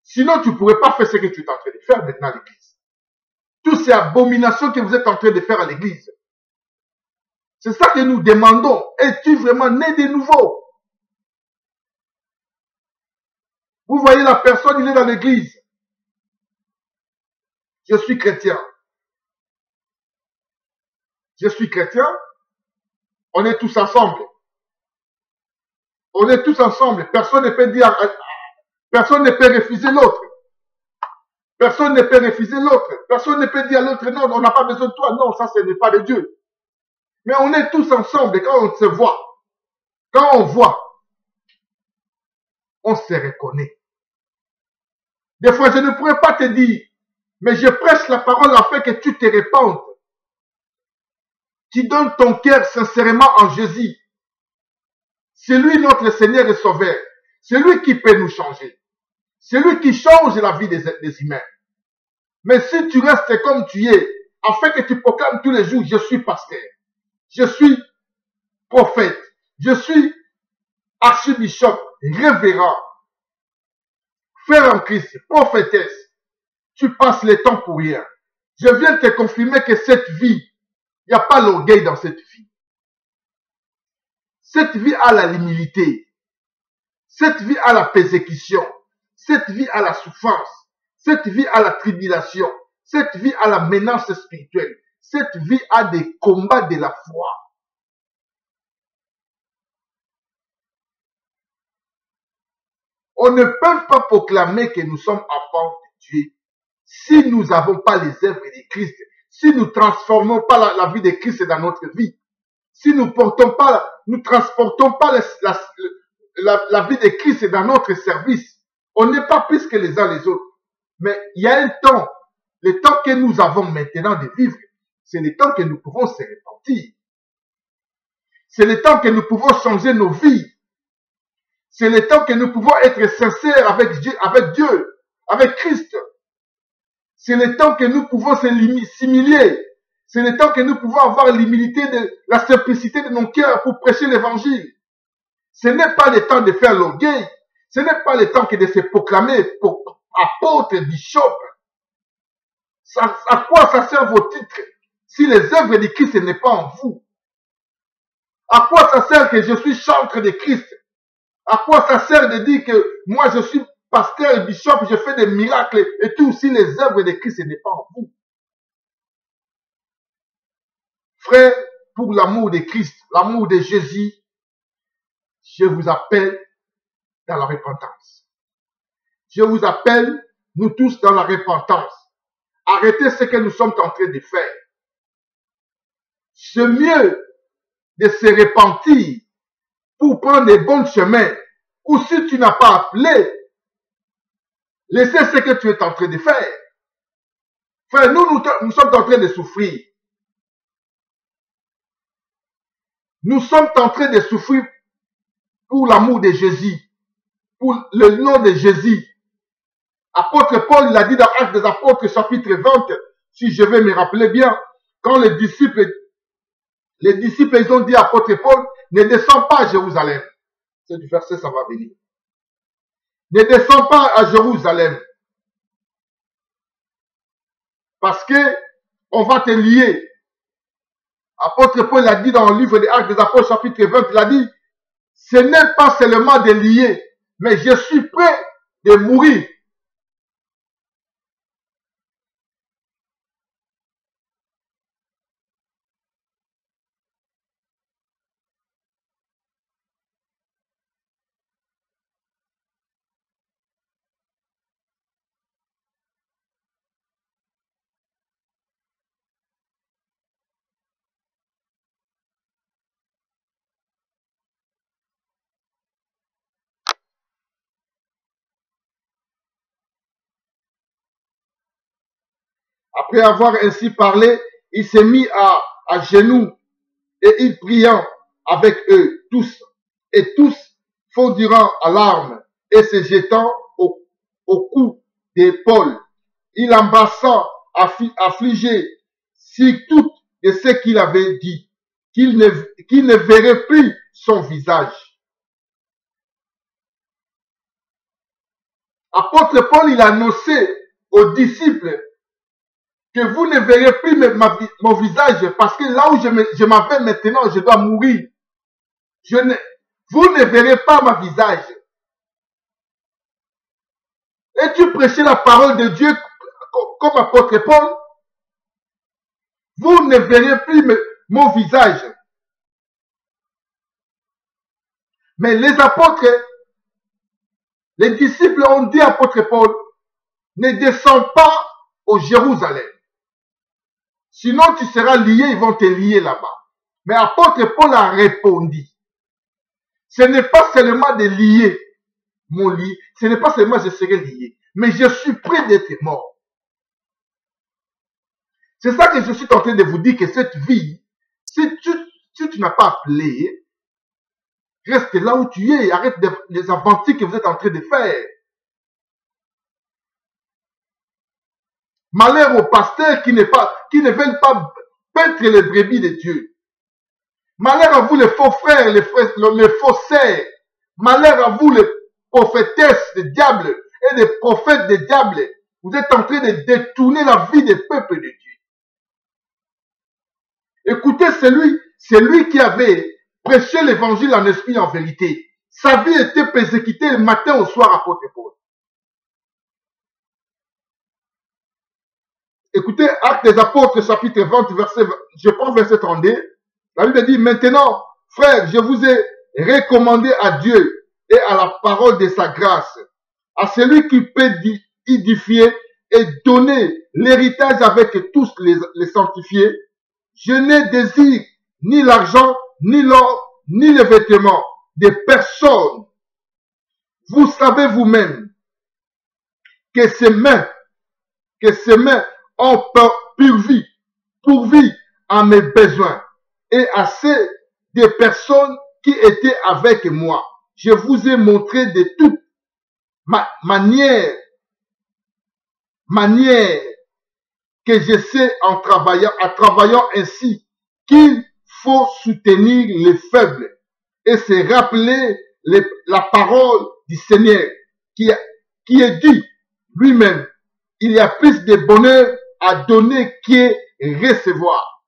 Sinon, tu ne pourrais pas faire ce que tu es en train de faire maintenant à l'église. Toutes ces abominations que vous êtes en train de faire à l'église. C'est ça que nous demandons. Es-tu vraiment né de nouveau? Vous voyez la personne, il est dans l'église. Je suis chrétien. Je suis chrétien. On est tous ensemble. On est tous ensemble. Personne ne peut dire, personne ne peut refuser l'autre. Personne ne peut refuser l'autre. Personne ne peut dire à l'autre, non, on n'a pas besoin de toi. Non, ça, ce n'est pas de Dieu. Mais on est tous ensemble et quand on se voit, quand on voit, on se reconnaît. Des fois, je ne pourrais pas te dire, mais je prêche la parole afin que tu te répandes. Tu donnes ton cœur sincèrement en Jésus. C'est lui notre Seigneur et Sauveur. C'est lui qui peut nous changer. C'est lui qui change la vie des humains. Mais si tu restes comme tu es, afin que tu proclames tous les jours, je suis pasteur, je suis prophète, je suis archibishop, révérend, frère en Christ, prophétesse, tu passes le temps pour rien. Je viens te confirmer que cette vie, il n'y a pas l'orgueil dans cette vie. Cette vie a la humilité. Cette vie a la persécution. Cette vie a la souffrance. Cette vie a la tribulation. Cette vie a la menace spirituelle. Cette vie a des combats de la foi. On ne peut pas proclamer que nous sommes enfants de Dieu si nous n'avons pas les œuvres de Christ, si nous ne transformons pas la vie de Christ dans notre vie, si nous ne transportons pas la vie de Christ dans notre service. On n'est pas plus que les uns les autres. Mais il y a un temps, le temps que nous avons maintenant de vivre, c'est le temps que nous pouvons se repentir. C'est le temps que nous pouvons changer nos vies. C'est le temps que nous pouvons être sincères avec Dieu, avec Christ. C'est le temps que nous pouvons s'humilier. C'est le temps que nous pouvons avoir l'humilité, la simplicité de nos cœurs pour prêcher l'évangile. Ce n'est pas le temps de faire l'orgueil. Ce n'est pas le temps que de se proclamer pour apôtre, bishop. À quoi ça sert vos titres si les œuvres de Christ n'est pas en vous? À quoi ça sert que je suis chantre de Christ? À quoi ça sert de dire que moi je suis pasteur et bishop, je fais des miracles et tout si les œuvres de Christ n'est pas en vous? Frère, pour l'amour de Christ, l'amour de Jésus, je vous appelle dans la repentance. Je vous appelle, nous tous, dans la repentance. Arrêtez ce que nous sommes en train de faire. C'est mieux de se repentir pour prendre des bons chemins. Ou si tu n'as pas appelé, laissez ce que tu es en train de faire. Frère, nous sommes en train de souffrir. Nous sommes en train de souffrir pour l'amour de Jésus, pour le nom de Jésus. Apôtre Paul, il a dit dans Actes des Apôtres, chapitre 20, si je vais me rappeler bien, quand les disciples, ils ont dit à apôtre Paul, ne descends pas à Jérusalem. C'est du verset, ça va venir. Ne descends pas à Jérusalem. Parce que on va te lier. Apôtre Paul a dit dans le livre des Actes des Apôtres, chapitre 20, il a dit, Ce n'est pas seulement de lier, mais je suis prêt de mourir. Après avoir ainsi parlé, il s'est mis à genoux et il priant avec eux tous. Et tous fondirent à larmes et se jetant au cou de Paul. Il embrassa affligé sur tout de ce qu'il avait dit, qu'il ne verrait plus son visage. Apôtre Paul, il a annoncé aux disciples que vous ne verrez plus mon visage parce que là où je m'en vais maintenant, je dois mourir. Vous ne verrez pas mon visage. Et tu prêchais la parole de Dieu comme apôtre Paul. Vous ne verrez plus mon visage. Mais les apôtres, les disciples ont dit à apôtre Paul, ne descends pas au Jérusalem. Sinon tu seras lié, ils vont te lier là-bas. Mais apôtre Paul a répondu, ce n'est pas seulement de lier mon lit, ce n'est pas seulement je serai lié, mais je suis prêt d'être mort. C'est ça que je suis en train de vous dire, que cette vie, si tu n'as pas appelé, reste là où tu es, arrête les aventures que vous êtes en train de faire. Malheur aux pasteurs qui ne veulent pas paître les brebis de Dieu. Malheur à vous les faux frères, les faux sœurs. Malheur à vous les prophétesses des diables et des prophètes des diables. Vous êtes en train de détourner la vie des peuples de Dieu. Écoutez celui qui avait prêché l'évangile en esprit et en vérité. Sa vie était persécutée le matin au soir, apôtre Paul. Écoutez, Actes des Apôtres, chapitre 20, je prends verset 32. La Bible dit, maintenant, frères, je vous ai recommandé à Dieu et à la parole de sa grâce, à celui qui peut édifier et donner l'héritage avec tous les sanctifiés. Je ne désire ni l'argent, ni l'or, ni les vêtements de personne. Vous savez vous-même que ces mains ont pourvu à mes besoins et à ceux des personnes qui étaient avec moi. Je vous ai montré de toute manière que je sais en travaillant ainsi qu'il faut soutenir les faibles et se rappeler la parole du Seigneur qui est dit lui-même, il y a plus de bonheur à donner qu'à recevoir.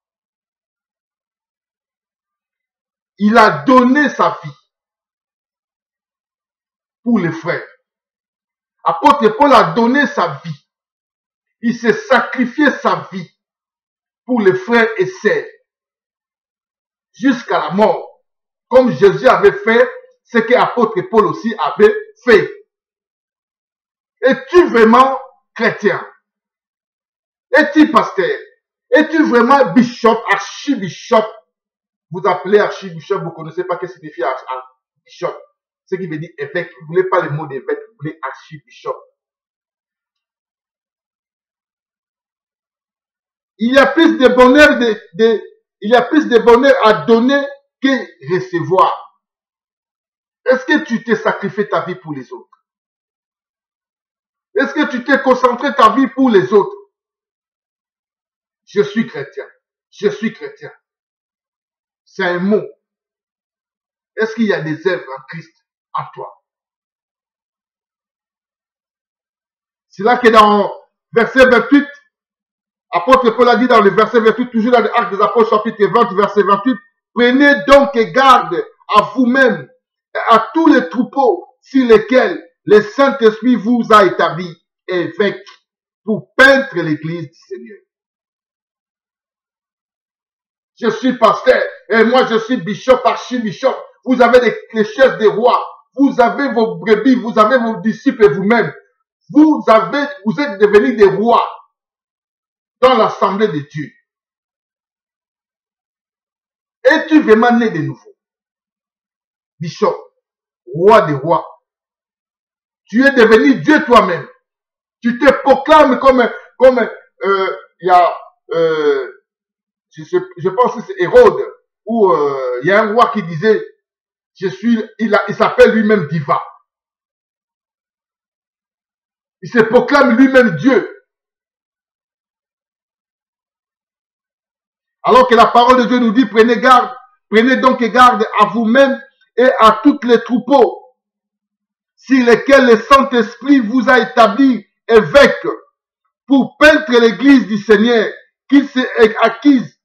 Il a donné sa vie pour les frères. Apôtre Paul a donné sa vie. Il s'est sacrifié sa vie pour les frères et sœurs jusqu'à la mort. Comme Jésus avait fait, ce que apôtre Paul aussi avait fait. Es-tu vraiment chrétien? Es-tu pasteur? Es-tu vraiment bishop, archibishop? Vous appelez archibishop, vous ne connaissez pas ce que signifie archibishop. Ce qui veut dire évêque. Vous ne voulez pas le mot d'évêque, vous voulez archibishop. Il y a plus de bonheur à donner que recevoir. Est-ce que tu t'es sacrifié ta vie pour les autres? Est-ce que tu t'es concentré ta vie pour les autres? Je suis chrétien. Je suis chrétien. C'est un mot. Est-ce qu'il y a des œuvres en Christ en toi? C'est là que dans verset 28, apôtre Paul a dit dans le verset 28, toujours dans l'Acte des Apôtres chapitre 20, verset 28, prenez donc garde à vous-même à tous les troupeaux sur lesquels le Saint-Esprit vous a établi évêque pour peindre l'église du Seigneur. Je suis pasteur et moi je suis bishop, archibishop. Vous avez les chaises des rois, vous avez vos brebis, vous avez vos disciples vous-même. Vous êtes devenus des rois dans l'assemblée de Dieu. Es-tu vraiment né de nouveau? Bishop, roi des rois. Tu es devenu Dieu toi-même. Tu te proclames comme il y a, je pense que c'est Hérode, où il y a un roi qui disait, il s'appelle lui-même Diva. Il se proclame lui-même Dieu. Alors que la parole de Dieu nous dit, prenez garde, prenez donc garde à vous-même et à tous les troupeaux sur lesquels le Saint-Esprit vous a établi évêque pour peindre l'église du Seigneur qu'il s'est acquise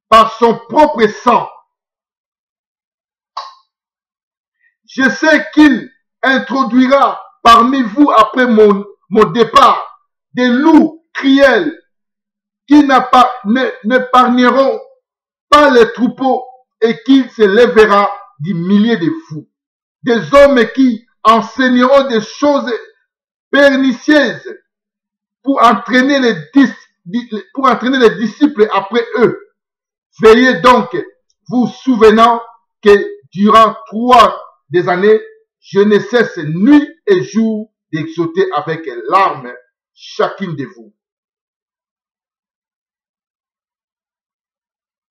par son propre sang. Je sais qu'il introduira parmi vous après mon départ des loups cruels qui n'épargneront pas les troupeaux et qu'il se lèvera des milliers de fous. Des hommes qui enseigneront des choses pernicieuses pour entraîner les disciples après eux. Veillez donc, vous souvenant que durant 3 années, je ne cesse nuit et jour d'exhorter avec larmes chacune de vous.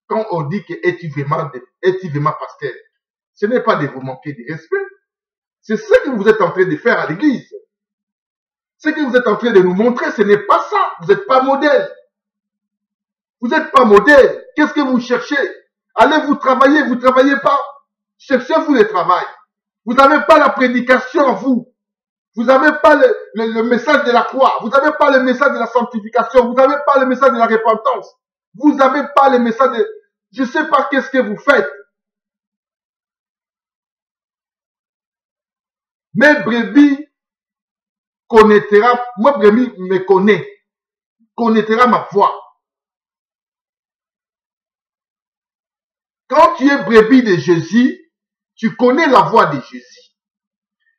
Quand on dit que es-tu vraiment pasteur, ce n'est pas de vous manquer de respect. C'est ce que vous êtes en train de faire à l'église. Ce que vous êtes en train de nous montrer, ce n'est pas ça. Vous n'êtes pas modèle. Vous n'êtes pas modèle. Qu'est-ce que vous cherchez? Allez vous travailler, vous ne travaillez pas. Cherchez-vous le travail. Vous n'avez pas la prédication en vous. Vous n'avez pas le message de la croix. Vous n'avez pas le message de la sanctification. Vous n'avez pas le message de la repentance. Vous n'avez pas le message de... Je ne sais pas qu'est-ce que vous faites. Mes brebis connaîtra, moi brebis me connaîtra ma voix. Quand tu es brebis de Jésus, tu connais la voix de Jésus.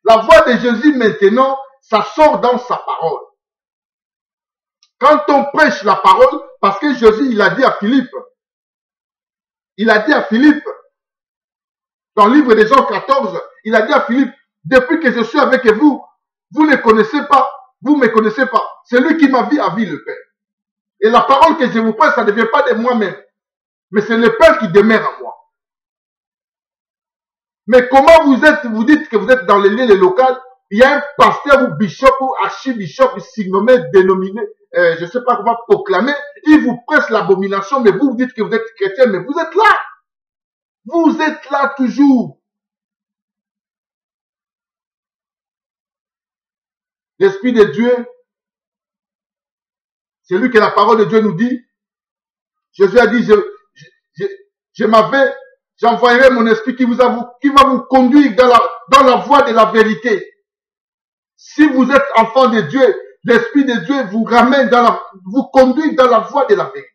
La voix de Jésus maintenant, ça sort dans sa parole. Quand on prêche la parole, parce que Jésus, il a dit à Philippe, dans le livre de Jean 14, il a dit à Philippe, depuis que je suis avec vous, vous ne connaissez pas, vous ne me connaissez pas. Celui qui m'a vu a vu le Père. Et la parole que je vous prêche, ça ne vient pas de moi-même, mais c'est le Père qui demeure en moi. Mais comment vous dites que vous êtes dans les lieux locaux, il y a un pasteur ou bishop ou archibishop surnommé, dénominé, je ne sais pas comment proclamer, il vous presse l'abomination, mais vous dites que vous êtes chrétien, mais vous êtes là. Vous êtes là toujours. L'Esprit de Dieu, c'est lui que la parole de Dieu nous dit. Jésus a dit, j'envoyerai mon esprit qui va vous conduire dans la voie de la vérité. Si vous êtes enfant de Dieu, l'Esprit de Dieu vous ramène vous conduit dans la voie de la vérité.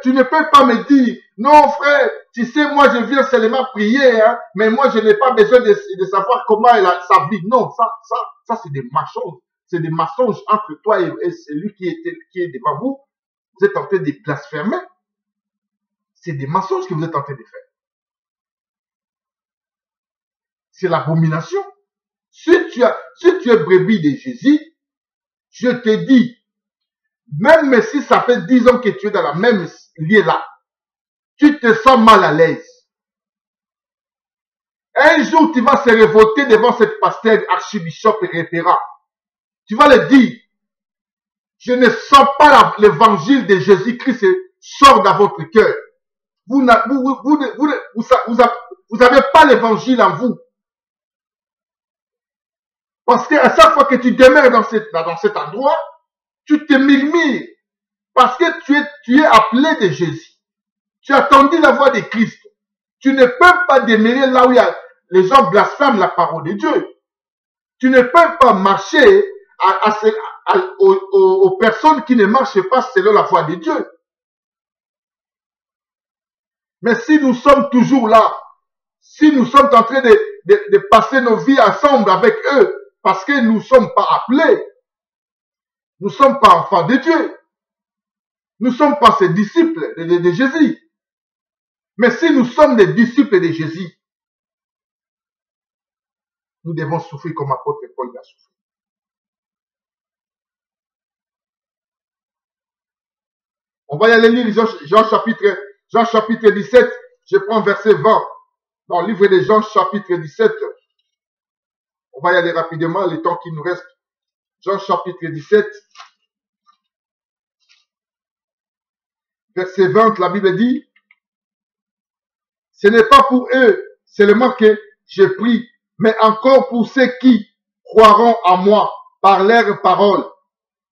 Tu ne peux pas me dire, non frère, tu sais, moi je viens seulement prier, hein, mais moi je n'ai pas besoin de savoir comment ça vit. Non, ça c'est des mensonges. C'est des mensonges entre toi et celui qui est devant vous. Vous êtes en train de blasphémer. C'est des mensonges que vous êtes en train de faire. C'est l'abomination. Si tu es brebis de Jésus, je te dis, même si ça fait 10 ans que tu es dans la même lieu là, tu te sens mal à l'aise. Un jour, tu vas se révolter devant cette pasteur, archibishop et référent. Tu vas le dire, je ne sens pas l'évangile de Jésus-Christ sort dans votre cœur. Vous n'avez pas l'évangile en vous. Parce qu'à chaque fois que tu demeures dans cet endroit, tu te murmures. Parce que tu es appelé de Jésus. Tu as entendu la voix de Christ. Tu ne peux pas démêler là où les gens blasphèment la parole de Dieu. Tu ne peux pas marcher aux personnes qui ne marchent pas selon la voie de Dieu. Mais si nous sommes toujours là, si nous sommes en train de passer nos vies ensemble avec eux, parce que nous ne sommes pas appelés, nous ne sommes pas enfants de Dieu, nous ne sommes pas ses disciples de Jésus. Mais si nous sommes des disciples de Jésus, nous devons souffrir comme apôtre Paul l'a souffert. On va y aller lire Jean chapitre 17, je prends verset 20. Dans le livre de Jean chapitre 17, on va y aller rapidement, le temps qui nous reste. Jean chapitre 17, verset 20, la Bible dit, ce n'est pas pour eux seulement que je prie, mais encore pour ceux qui croiront en moi par leurs paroles.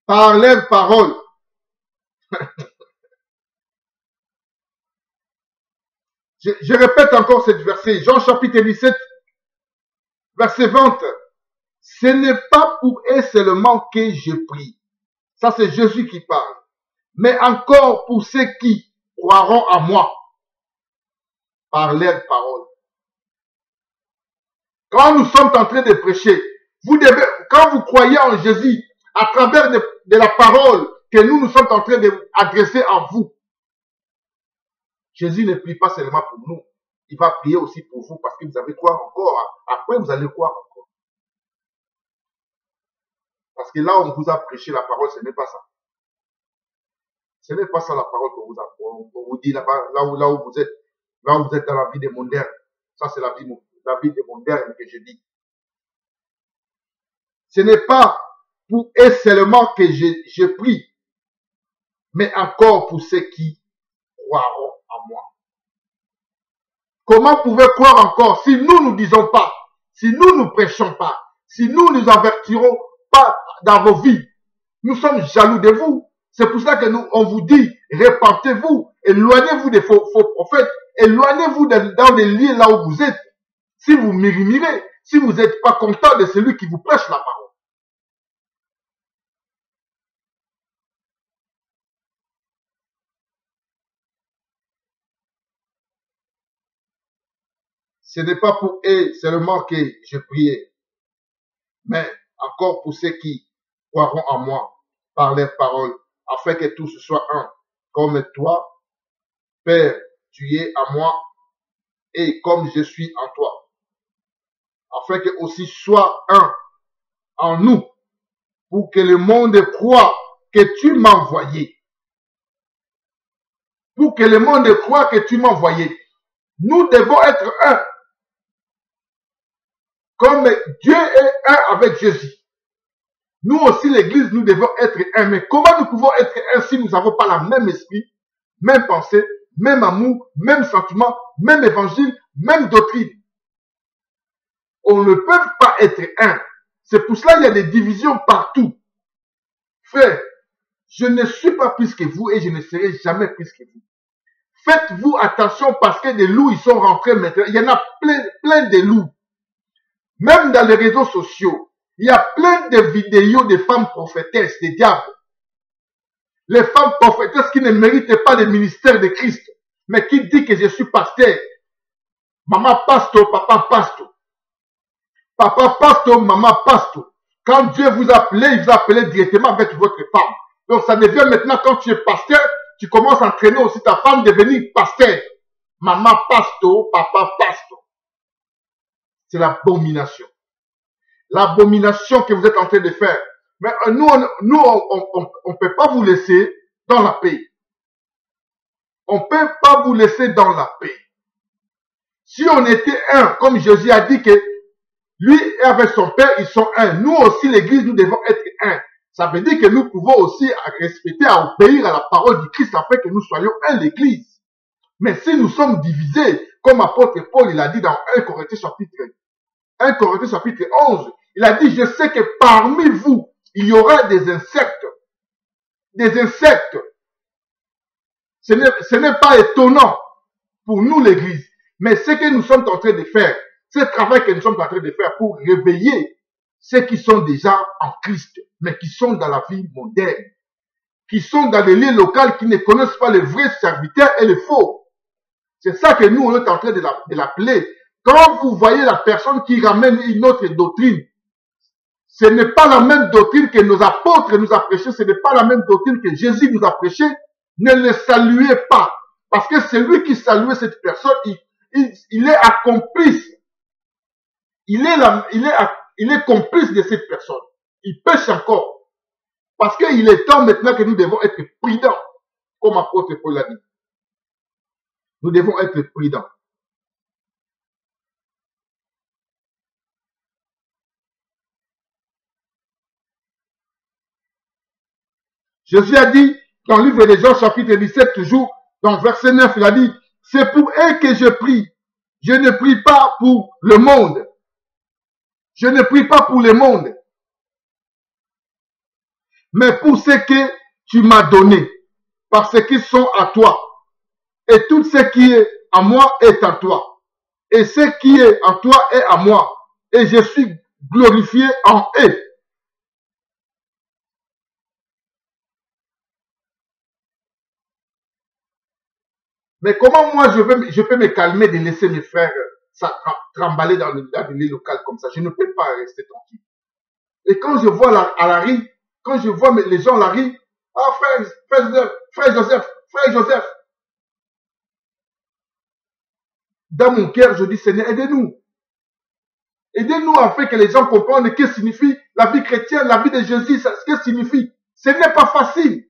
Par leurs paroles. Je répète encore cette verset. Jean chapitre 17, verset 20. Ce n'est pas pour eux seulement que je prie. Ça, c'est Jésus qui parle. Mais encore pour ceux qui croiront en moi par leurs paroles. Quand nous sommes en train de prêcher, quand vous croyez en Jésus, à travers de la parole que nous sommes en train d'adresser à vous, Jésus ne prie pas seulement pour nous. Il va prier aussi pour vous parce que vous allez croire encore. Après, vous allez croire encore. Parce que là, on vous a prêché la parole, ce n'est pas ça. Ce n'est pas ça la parole qu'on vous dit là-bas, là où vous êtes. Là où vous êtes dans la vie des mondains. Ça, c'est la vie des mondains que je dis. Ce n'est pas pour eux seulement que je prie, mais encore pour ceux qui croiront en moi. Comment pouvez-vous croire encore si nous ne disons pas, si nous ne prêchons pas, si nous ne nous avertirons pas dans vos vies? Nous sommes jaloux de vous. C'est pour ça que on vous dit, répentez-vous, éloignez-vous des faux prophètes, éloignez-vous dans les lieux là où vous êtes. Si vous murmurez, si vous n'êtes pas content de celui qui vous prêche la parole. Ce n'est pas pour eux seulement que je priais, mais encore pour ceux qui croiront en moi par leurs paroles, afin que tous soient un, comme toi, Père, tu es à moi, et comme je suis en toi, afin que aussi soit un en nous, pour que le monde croie que tu m'as envoyé. Pour que le monde croie que tu m'as envoyé. Nous devons être un. Comme Dieu est un avec Jésus. Nous aussi, l'Église, nous devons être un. Mais comment nous pouvons être un si nous n'avons pas le même esprit, même pensée, même amour, même sentiment, même évangile, même doctrine? On ne peut pas être un. C'est pour cela qu'il y a des divisions partout. Frère, je ne suis pas plus que vous et je ne serai jamais plus que vous. Faites-vous attention parce que des loups, ils sont rentrés maintenant. Il y en a plein de loups. Même dans les réseaux sociaux, il y a plein de vidéos de femmes prophétesses, des diables. Les femmes prophétesses qui ne méritent pas le ministère de Christ, mais qui disent que je suis pasteur. Maman pasteur, papa pasteur. Papa pasteur, maman pasteur. Quand Dieu vous a appelé, il vous a appelé directement avec votre femme. Donc ça devient maintenant, quand tu es pasteur, tu commences à entraîner aussi ta femme de devenir pasteur. Maman pasteur, papa pasteur. C'est l'abomination. L'abomination que vous êtes en train de faire. Mais nous, on peut pas vous laisser dans la paix. On peut pas vous laisser dans la paix. Si on était un, comme Jésus a dit que lui et avec son Père, ils sont un. Nous aussi, l'Église, nous devons être un. Ça veut dire que nous pouvons aussi respecter, à obéir à la parole du Christ afin que nous soyons un, l'Église. Mais si nous sommes divisés, comme apôtre Paul, il a dit dans 1 Corinthiens chapitre 11, il a dit, je sais que parmi vous, il y aura des insectes. Des insectes. Ce n'est pas étonnant pour nous, l'Église. Mais ce que nous sommes en train de faire, ce travail que nous sommes en train de faire pour réveiller ceux qui sont déjà en Christ, mais qui sont dans la vie moderne, qui sont dans les lieux locaux, qui ne connaissent pas les vrais serviteurs et les faux. C'est ça que nous, on est en train de l'appeler. Quand vous voyez la personne qui ramène une autre doctrine, ce n'est pas la même doctrine que nos apôtres nous ont prêché, ce n'est pas la même doctrine que Jésus nous a prêché. Ne le saluez pas. Parce que celui qui salue cette personne, il est accomplice. Il est complice de cette personne. Il pêche encore. Parce qu'il est temps maintenant que nous devons être prudents, comme apôtre Paul l'a dit. Nous devons être prudents. Jésus a dit, dans le livre de Jean, chapitre 17, toujours, dans verset 9, il a dit, c'est pour eux que je prie. Je ne prie pas pour le monde. Je ne prie pas pour le monde. Mais pour ce que tu m'as donné. Parce qu'ils sont à toi. Et tout ce qui est à moi est à toi. Et ce qui est à toi est à moi. Et je suis glorifié en eux. Mais comment moi je peux me calmer de laisser mes frères tramballer dans le lieu local comme ça? Je ne peux pas rester tranquille. Et quand je vois à la rue, quand je vois les gens à la rue, ah frère Joseph, dans mon cœur, je dis Seigneur, aidez-nous. Aidez-nous afin que les gens comprennent ce que signifie la vie chrétienne, la vie de Jésus, ce que signifie. Ce n'est pas facile.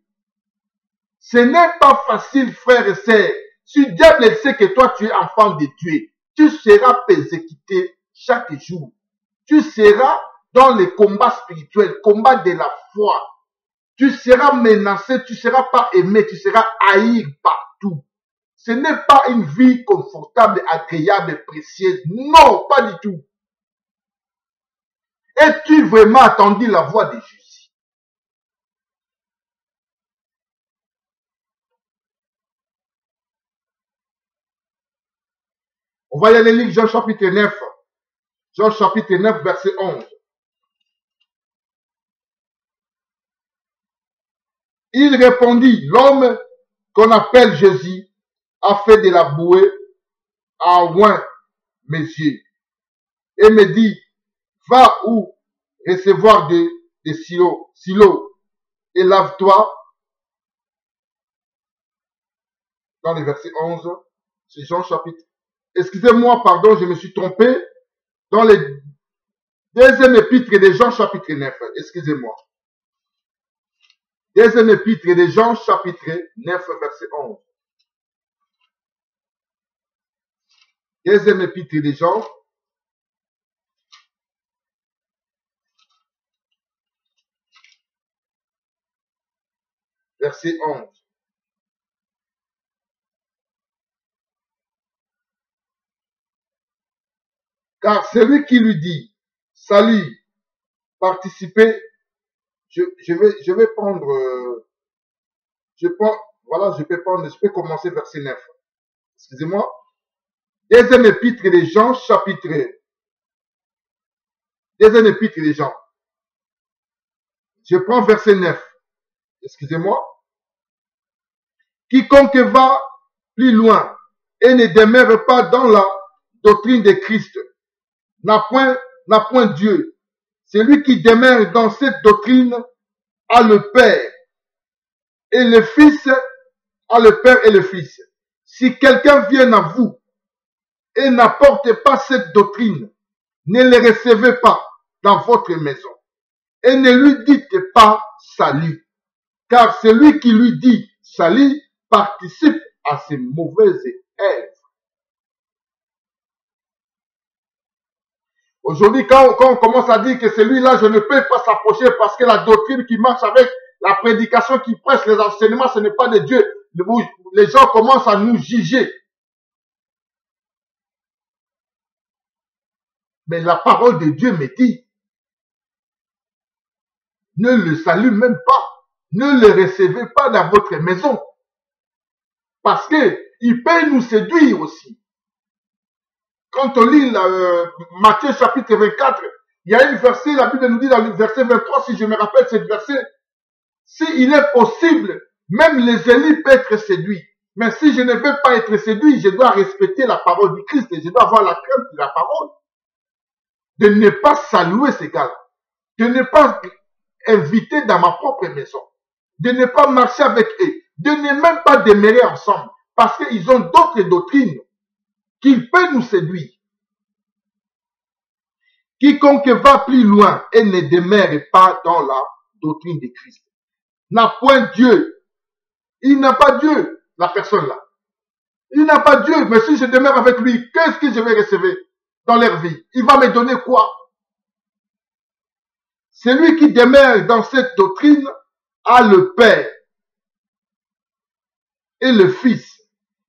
Ce n'est pas facile, frère et sœur. Si diable sait que toi, tu es enfant de Dieu, tu seras persécuté chaque jour. Tu seras dans les combats spirituels, combats de la foi. Tu seras menacé, tu ne seras pas aimé, tu seras haï partout. Ce n'est pas une vie confortable, agréable, précieuse. Non, pas du tout. Es-tu vraiment attendu la voix de Jésus? On va y aller lire Jean chapitre 9. Jean chapitre 9, verset 11. Il répondit, l'homme qu'on appelle Jésus a fait de la bouée à oint mes yeux et me dit, va où recevoir des silos et lave-toi. Dans le verset 11, c'est Jean chapitre. Excusez-moi, pardon, je me suis trompé. Dans le deuxième épître de Jean chapitre 9, excusez-moi. Deuxième épître de Jean chapitre 9, verset 11. Deuxième épître de Jean. Verset 11. Car celui qui lui dit, salut, participez, je vais prendre, je peux commencer verset 9. Excusez-moi. Deuxième épître de Jean, chapitre. Deuxième épître de Jean. Je prends verset 9. Excusez-moi. Quiconque va plus loin et ne demeure pas dans la doctrine de Christ n'a point Dieu. Celui qui demeure dans cette doctrine a le Père. Et le Fils a le Père et le Fils. Si quelqu'un vient à vous et n'apporte pas cette doctrine, ne le recevez pas dans votre maison. Et ne lui dites pas salut. Car celui qui lui dit salut participe à ses mauvaises œuvres. Aujourd'hui, quand on commence à dire que celui-là, je ne peux pas s'approcher parce que la doctrine qui marche avec la prédication qui prêche, les enseignements, ce n'est pas de Dieu. Les gens commencent à nous juger. Mais la parole de Dieu me dit, ne le salue même pas. Ne le recevez pas dans votre maison. Parce que il peut nous séduire aussi. Quand on lit Matthieu chapitre 24, il y a une verset, la Bible nous dit dans le verset 23, si je me rappelle ce verset, s'il est possible, même les élus peuvent être séduits. Mais si je ne veux pas être séduit, je dois respecter la parole du Christ et je dois avoir la crainte de la parole. De ne pas saluer ces gars-là. De ne pas inviter dans ma propre maison. De ne pas marcher avec eux. De ne même pas demeurer ensemble. Parce qu'ils ont d'autres doctrines qui peuvent nous séduire. Quiconque va plus loin et ne demeure pas dans la doctrine de Christ n'a point Dieu. Il n'a pas Dieu, la personne là. Il n'a pas Dieu, mais si je demeure avec lui, qu'est-ce que je vais recevoir dans leur vie? Il va me donner quoi? Celui qui demeure dans cette doctrine a le Père et le Fils.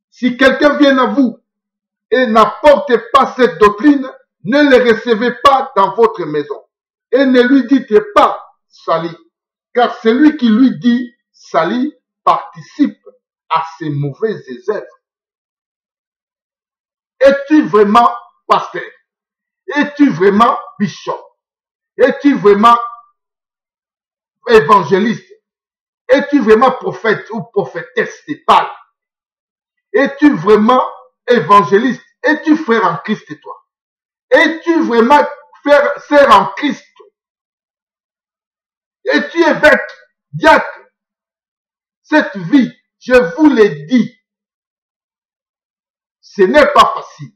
Si quelqu'un vient à vous et n'apporte pas cette doctrine, ne le recevez pas dans votre maison. Et ne lui dites pas salut, car celui qui lui dit salut participe à ses mauvaises œuvres. Es-tu vraiment pasteur? Es-tu vraiment bishop? Es-tu vraiment évangéliste? Es-tu vraiment prophète ou prophétesse de Paul? Es-tu vraiment évangéliste? Es-tu frère en Christ toi? Es-tu vraiment sœur en Christ? Es-tu évêque, diacre? Cette vie, je vous l'ai dit, ce n'est pas facile.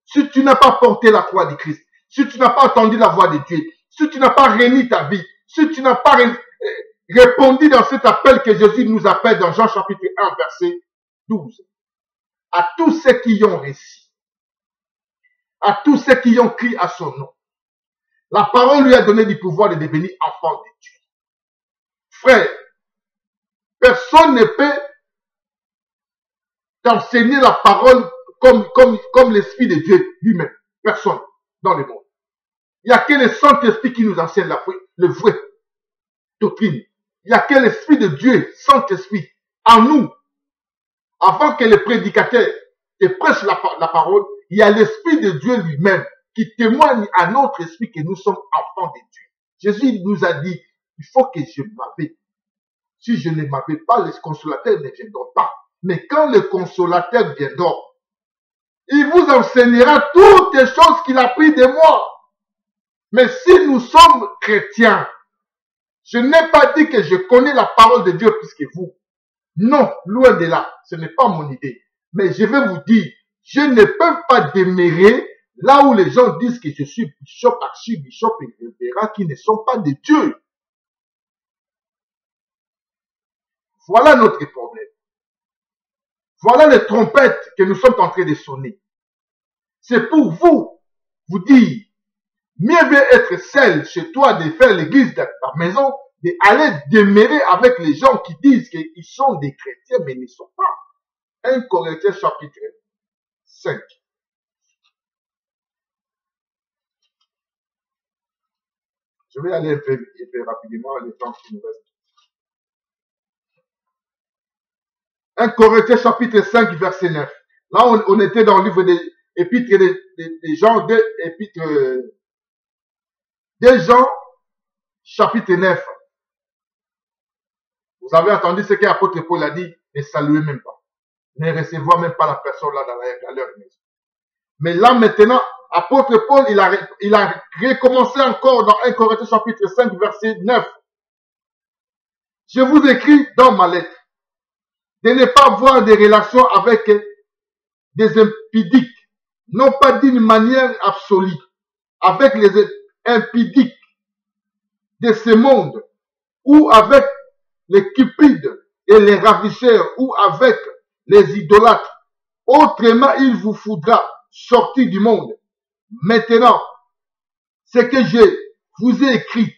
Si tu n'as pas porté la croix de Christ, si tu n'as pas entendu la voix de Dieu, si tu n'as pas réuni ta vie, si tu n'as pas répondu dans cet appel que Jésus nous appelle dans Jean chapitre 1, verset 12, à tous ceux qui ont réussi, à tous ceux qui ont crié à son nom, la parole lui a donné du pouvoir de devenir enfant de Dieu. Frère, personne ne peut t'enseigner la parole comme l'Esprit de Dieu lui-même. Personne dans le monde. Il n'y a que le Saint-Esprit qui nous enseigne le vrai doctrine. Il n'y a que l'Esprit de Dieu, Saint-Esprit, en nous. Avant que le prédicateur te prêche la parole, il y a l'Esprit de Dieu lui-même qui témoigne à notre esprit que nous sommes enfants de Dieu. Jésus nous a dit, il faut que je m'avais. Si je ne m'avais pas, le consolateur ne viendra pas. Mais quand le consolateur viendra, il vous enseignera toutes les choses qu'il a pris de moi. Mais si nous sommes chrétiens, je n'ai pas dit que je connais la parole de Dieu plus que vous. Non, loin de là, ce n'est pas mon idée. Mais je vais vous dire, je ne peux pas demeurer là où les gens disent que je suis bishop, archibishop et révérend qui ne sont pas de Dieu. Voilà notre problème. Voilà les trompettes que nous sommes en train de sonner. C'est pour vous dire, mieux vaut être seul chez toi de faire l'église de ta maison, d'aller demeurer avec les gens qui disent qu'ils sont des chrétiens, mais ils ne sont pas. 1 Corinthiens chapitre 5. Je vais aller un peu rapidement, le temps qui nous reste. 1 Corinthiens chapitre 5, verset 9. Là, on était dans le livre des épîtres des gens, des Jean, chapitre 9. Vous avez entendu ce qu'apôtre Paul a dit, ne saluez même pas. Ne recevoir même pas la personne là dans leur maison. Mais là maintenant, apôtre Paul, il a recommencé encore dans 1 Corinthiens chapitre 5, verset 9. Je vous écris dans ma lettre de ne pas avoir des relations avec des impudiques, non pas d'une manière absolue, avec les impudiques de ce monde, ou avec les cupides et les ravisseurs, ou avec les idolâtres. Autrement, il vous faudra sortir du monde. Maintenant, ce que je vous ai écrit,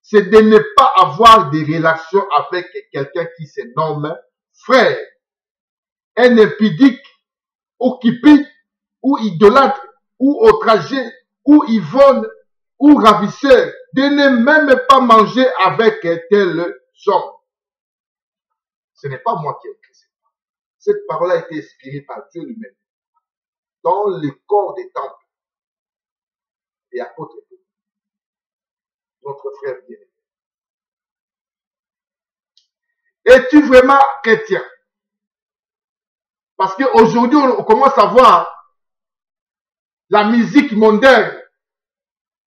c'est de ne pas avoir de relations avec quelqu'un qui se nomme frère, un impudique, ou cupide, ou idolâtre, ou outragé, ou ivrogne, ou ravisseur, de ne même pas manger avec tel homme. Ce n'est pas moi qui ai écrit ça. Cette parole a été inspirée par Dieu lui-même. dans le corps des temples. Et apôtre Paul, notre frère bien-aimé. Es-tu vraiment chrétien? Parce qu'aujourd'hui, on commence à voir la musique mondaine.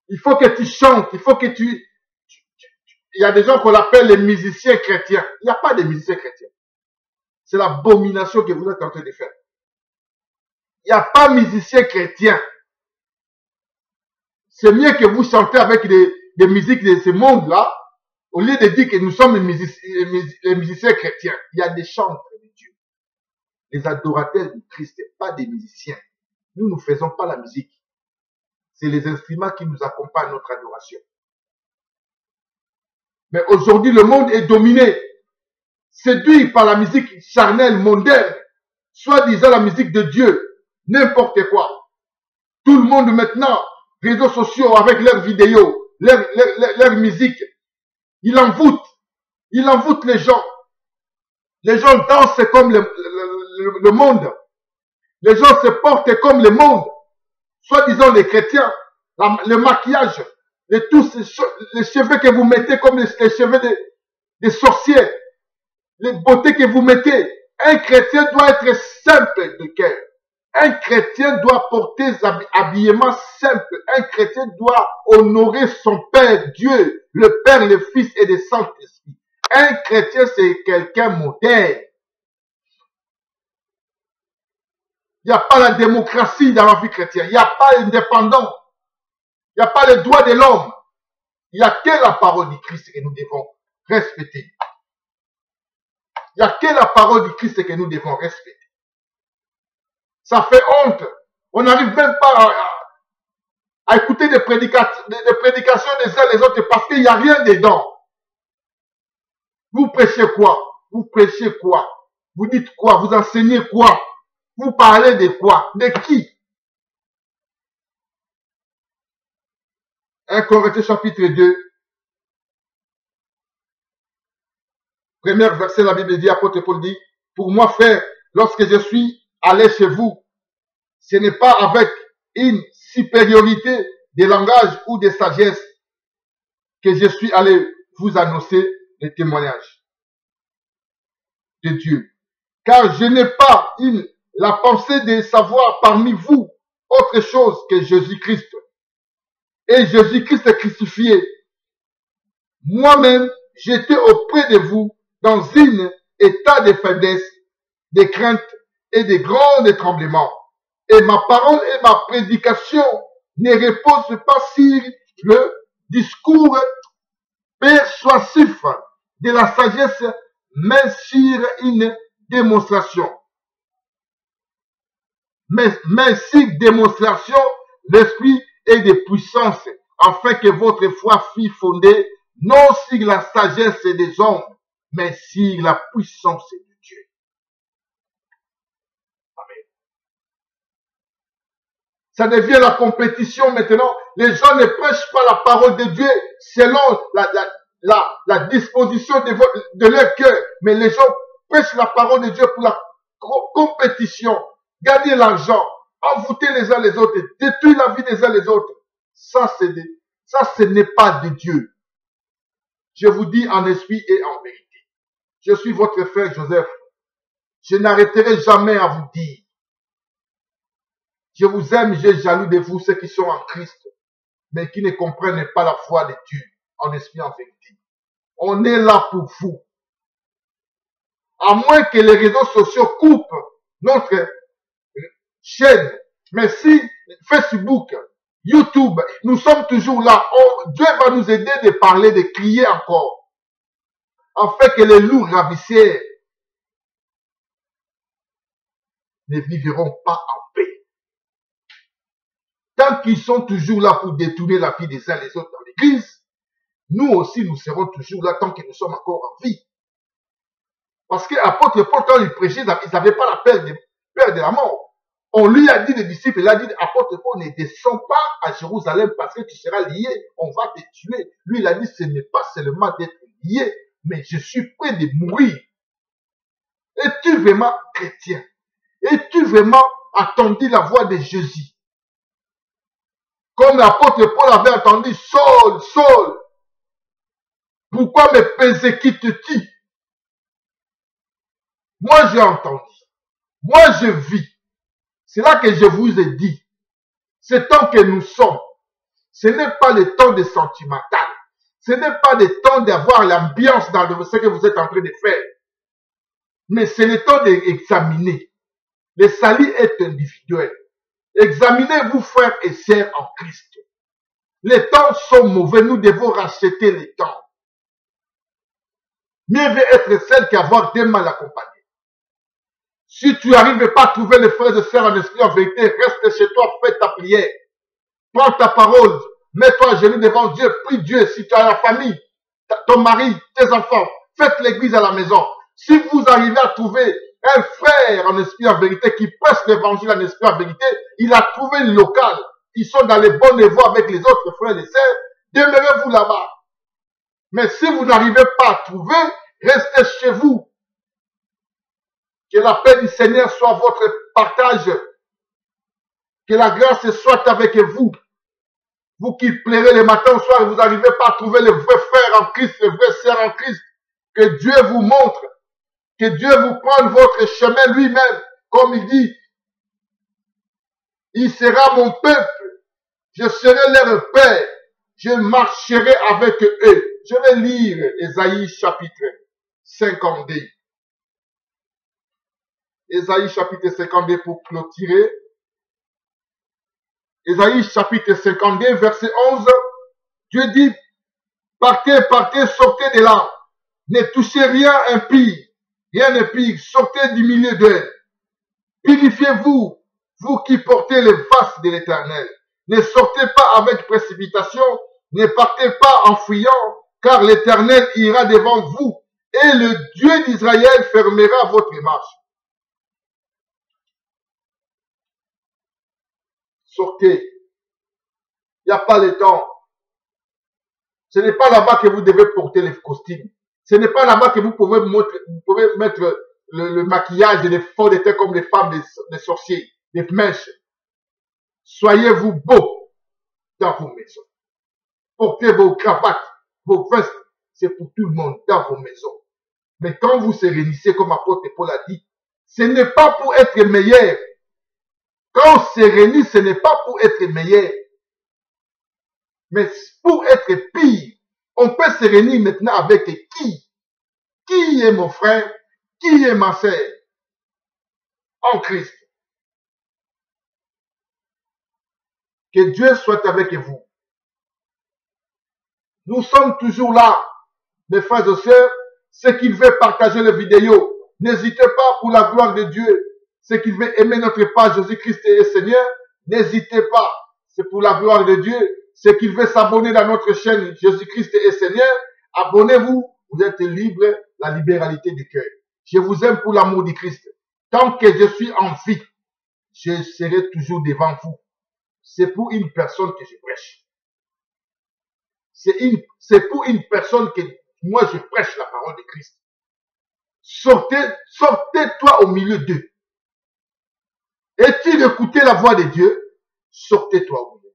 Il faut que tu chantes, il faut que tu... Il y a des gens qu'on appelle les musiciens chrétiens. Il n'y a pas de musiciens chrétiens. C'est l'abomination que vous êtes en train de faire. Il n'y a pas de musiciens chrétiens. C'est mieux que vous chantez avec des musiques de ce monde-là, au lieu de dire que nous sommes les musiciens chrétiens. Il y a des chantres de Dieu. Les adorateurs du Christ, pas des musiciens. Nous ne faisons pas la musique. C'est les instruments qui nous accompagnent à notre adoration. Mais aujourd'hui, le monde est dominé, séduit par la musique charnelle, mondaine, soi-disant la musique de Dieu, n'importe quoi. Tout le monde maintenant, réseaux sociaux avec leurs vidéos, leur musique, il envoûte les gens. Les gens dansent comme le monde. Les gens se portent comme le monde. Soi-disant les chrétiens, le maquillage, tous les cheveux que vous mettez comme les cheveux des sorciers, les beautés que vous mettez. Un chrétien doit être simple de cœur. Un chrétien doit porter un habillement simple. Un chrétien doit honorer son Père, Dieu, le Père, le Fils et le Saint-Esprit. Un chrétien, c'est quelqu'un moderne. Il n'y a pas la démocratie dans la vie chrétienne. Il n'y a pas l'indépendance. Il n'y a pas les droits de l'homme. Il n'y a que la parole du Christ que nous devons respecter. Il n'y a que la parole du Christ que nous devons respecter. Ça fait honte. On n'arrive même pas à écouter des prédications des uns les autres parce qu'il n'y a rien dedans. Vous prêchez quoi? Vous prêchez quoi? Vous dites quoi? Vous enseignez quoi? Vous parlez de quoi? De qui? 1 Corinthiens chapitre 2, premier verset, la Bible dit, apôtre Paul dit, pour moi, frère, lorsque je suis allé chez vous, ce n'est pas avec une supériorité de langage ou de sagesse que je suis allé vous annoncer le témoignage de Dieu. Car je n'ai pas la pensée de savoir parmi vous autre chose que Jésus-Christ. Et Jésus-Christ crucifié. Moi-même, j'étais auprès de vous dans un état de faiblesse, de crainte et de grands tremblements. Et ma parole et ma prédication ne reposent pas sur le discours persuasif de la sagesse, mais sur une démonstration. Mais sur démonstration, l'esprit et de puissance, afin que votre foi fût fondée non sur la sagesse des hommes, mais sur la puissance de Dieu. Amen. Ça devient la compétition maintenant. Les gens ne prêchent pas la parole de Dieu selon la disposition de leur cœur, mais les gens prêchent la parole de Dieu pour la compétition, gagner l'argent, envoûter les uns les autres, détruire la vie des uns les autres. Ça, ce n'est pas de Dieu. Je vous dis en esprit et en vérité. Je suis votre frère Joseph. Je n'arrêterai jamais à vous dire. Je vous aime, j'ai jaloux de vous, ceux qui sont en Christ, mais qui ne comprennent pas la foi de Dieu, en esprit et en vérité. On est là pour vous. À moins que les réseaux sociaux coupent notre chaîne, mais si Facebook, YouTube, nous sommes toujours là. Dieu va nous aider de parler, de crier encore. Afin que les loups ravissiers ne vivront pas en paix. Tant qu'ils sont toujours là pour détourner la vie des uns les autres dans l'église, nous aussi nous serons toujours là tant que nous sommes encore en vie. Parce que l'apôtre Paul, quand il prêchait, ils n'avaient pas la peur de la mort. On lui a dit, les disciples, il a dit, apôtre Paul, ne descends pas à Jérusalem parce que tu seras lié, on va te tuer. Lui, il a dit, ce n'est pas seulement d'être lié, mais je suis prêt de mourir. Es-tu vraiment chrétien? Es-tu vraiment attendu la voix de Jésus. Comme l'apôtre Paul avait entendu, Saul, Saul, pourquoi me persécutes-tu? Moi j'ai entendu, moi je vis. C'est là que je vous ai dit, ce temps que nous sommes, ce n'est pas le temps de sentimental, ce n'est pas le temps d'avoir l'ambiance dans ce que vous êtes en train de faire, mais c'est le temps d'examiner. Le salut est individuel. Examinez-vous, frères et sœurs en Christ. Les temps sont mauvais, nous devons racheter les temps. Mieux vaut être seul qu'avoir des mal accompagnés. Si tu n'arrives pas à trouver les frères et sœurs en esprit, en vérité, reste chez toi, fais ta prière. Prends ta parole, mets-toi à genoux devant Dieu, prie Dieu. Si tu as la famille, ton mari, tes enfants, faites l'église à la maison. Si vous arrivez à trouver un frère en esprit en vérité qui prêche l'évangile en esprit en vérité, il a trouvé le local. Ils sont dans les bons niveaux avec les autres frères et sœurs. Demeurez-vous là-bas. Mais si vous n'arrivez pas à trouver, restez chez vous. Que la paix du Seigneur soit votre partage. Que la grâce soit avec vous. Vous qui pleurez le matin au soir et vous n'arrivez pas à trouver les vrais frères en Christ, les vrais sœurs en Christ. Que Dieu vous montre. Que Dieu vous prenne votre chemin lui-même. Comme il dit, il sera mon peuple. Je serai leur père. Je marcherai avec eux. Je vais lire Ésaïe chapitre 52. Ésaïe chapitre 52 pour clôturer. Ésaïe chapitre 52 verset 11. Dieu dit, partez, partez, sortez de là. Ne touchez rien impie. Rien n'impie. Sortez du milieu d'eux. Purifiez-vous, vous qui portez les vases de l'Éternel. Ne sortez pas avec précipitation. Ne partez pas en fuyant, car l'Éternel ira devant vous et le Dieu d'Israël fermera votre marche. Sortez. Il n'y a pas le temps. Ce n'est pas là-bas que vous devez porter les costumes. Ce n'est pas là-bas que vous pouvez mettre le maquillage et les faux de teint comme les femmes des sorciers, des mèches. Soyez-vous beaux dans vos maisons. Portez vos cravates, vos vestes, c'est pour tout le monde dans vos maisons. Mais quand vous se réunissez, comme apôtre Paul a dit, ce n'est pas pour être meilleur. Quand on se réunit, ce n'est pas pour être meilleur, mais pour être pire. On peut se réunir maintenant avec qui? Qui est mon frère? Qui est ma sœur? En Christ. Que Dieu soit avec vous. Nous sommes toujours là, mes frères et sœurs. Ceux qui veulent partager la vidéo, n'hésitez pas pour la gloire de Dieu. Ceux qui veulent aimer notre page Jésus-Christ est Seigneur, n'hésitez pas. C'est pour la gloire de Dieu. Ceux qui veulent s'abonner dans notre chaîne Jésus-Christ est Seigneur, abonnez-vous. Vous êtes libre, la libéralité du cœur. Je vous aime pour l'amour du Christ. Tant que je suis en vie, je serai toujours devant vous. C'est pour une personne que je prêche. C'est pour une personne que moi je prêche la parole de Christ. Sortez-toi au milieu d'eux. Es-tu d'écouter la voix de Dieu? Sortez-toi au milieu.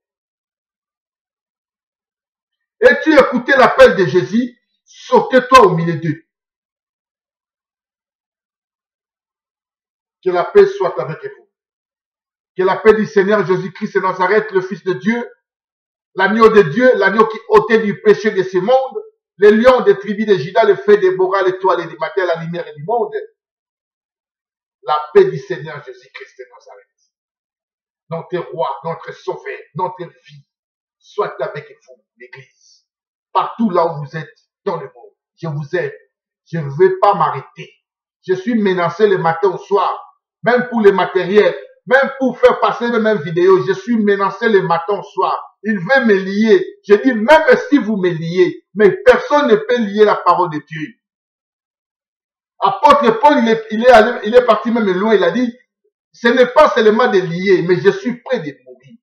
Es-tu écouté l'appel de Jésus? Sortez-toi au milieu d'eux. Que la paix soit avec vous. Que la paix du Seigneur Jésus-Christ de Nazareth, le Fils de Dieu, l'agneau de Dieu, l'agneau qui ôtait du péché de ce monde, le lion des tribus de Juda, le feu Déborah, l'étoile et du matin, la lumière du monde. La paix du Seigneur Jésus-Christ de Nazareth, notre roi, notre sauveur, notre vie, soit avec vous, l'Église. Partout là où vous êtes dans le monde, je vous aime. Je ne vais pas m'arrêter. Je suis menacé le matin au soir, même pour le matériel, même pour faire passer les mêmes vidéos. Je suis menacé le matin au soir. Il veut me lier. Je dis, même si vous me liez, mais personne ne peut lier la parole de Dieu. Apôtre Paul, il est parti même loin, il a dit, ce n'est pas seulement de lier, mais je suis prêt de mourir.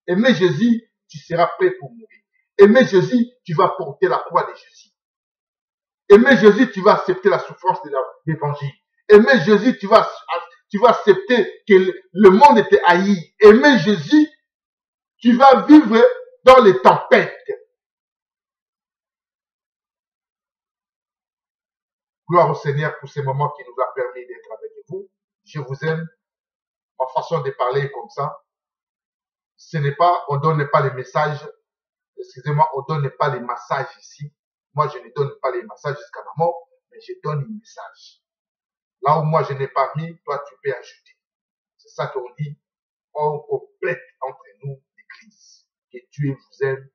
Aimer Jésus, tu seras prêt pour mourir. Aimer Jésus, tu vas porter la croix de Jésus. Aimer Jésus, tu vas accepter la souffrance de l'évangile. Aimer Jésus, tu vas tu vas accepter que le monde te haït. Aimer Jésus, tu vas vivre dans les tempêtes. Gloire au Seigneur pour ces moments qui nous a permis d'être avec vous. Je vous aime. Ma façon de parler est comme ça. Ce n'est pas, on ne donne pas les messages. Excusez-moi, on ne donne pas les massages ici. Moi, je ne donne pas les massages jusqu'à ma mort, mais je donne un message. Là où moi, je n'ai pas mis, toi, tu peux ajouter. C'est ça qu'on dit. On complète entre nous l'Église. Que Dieu vous aime.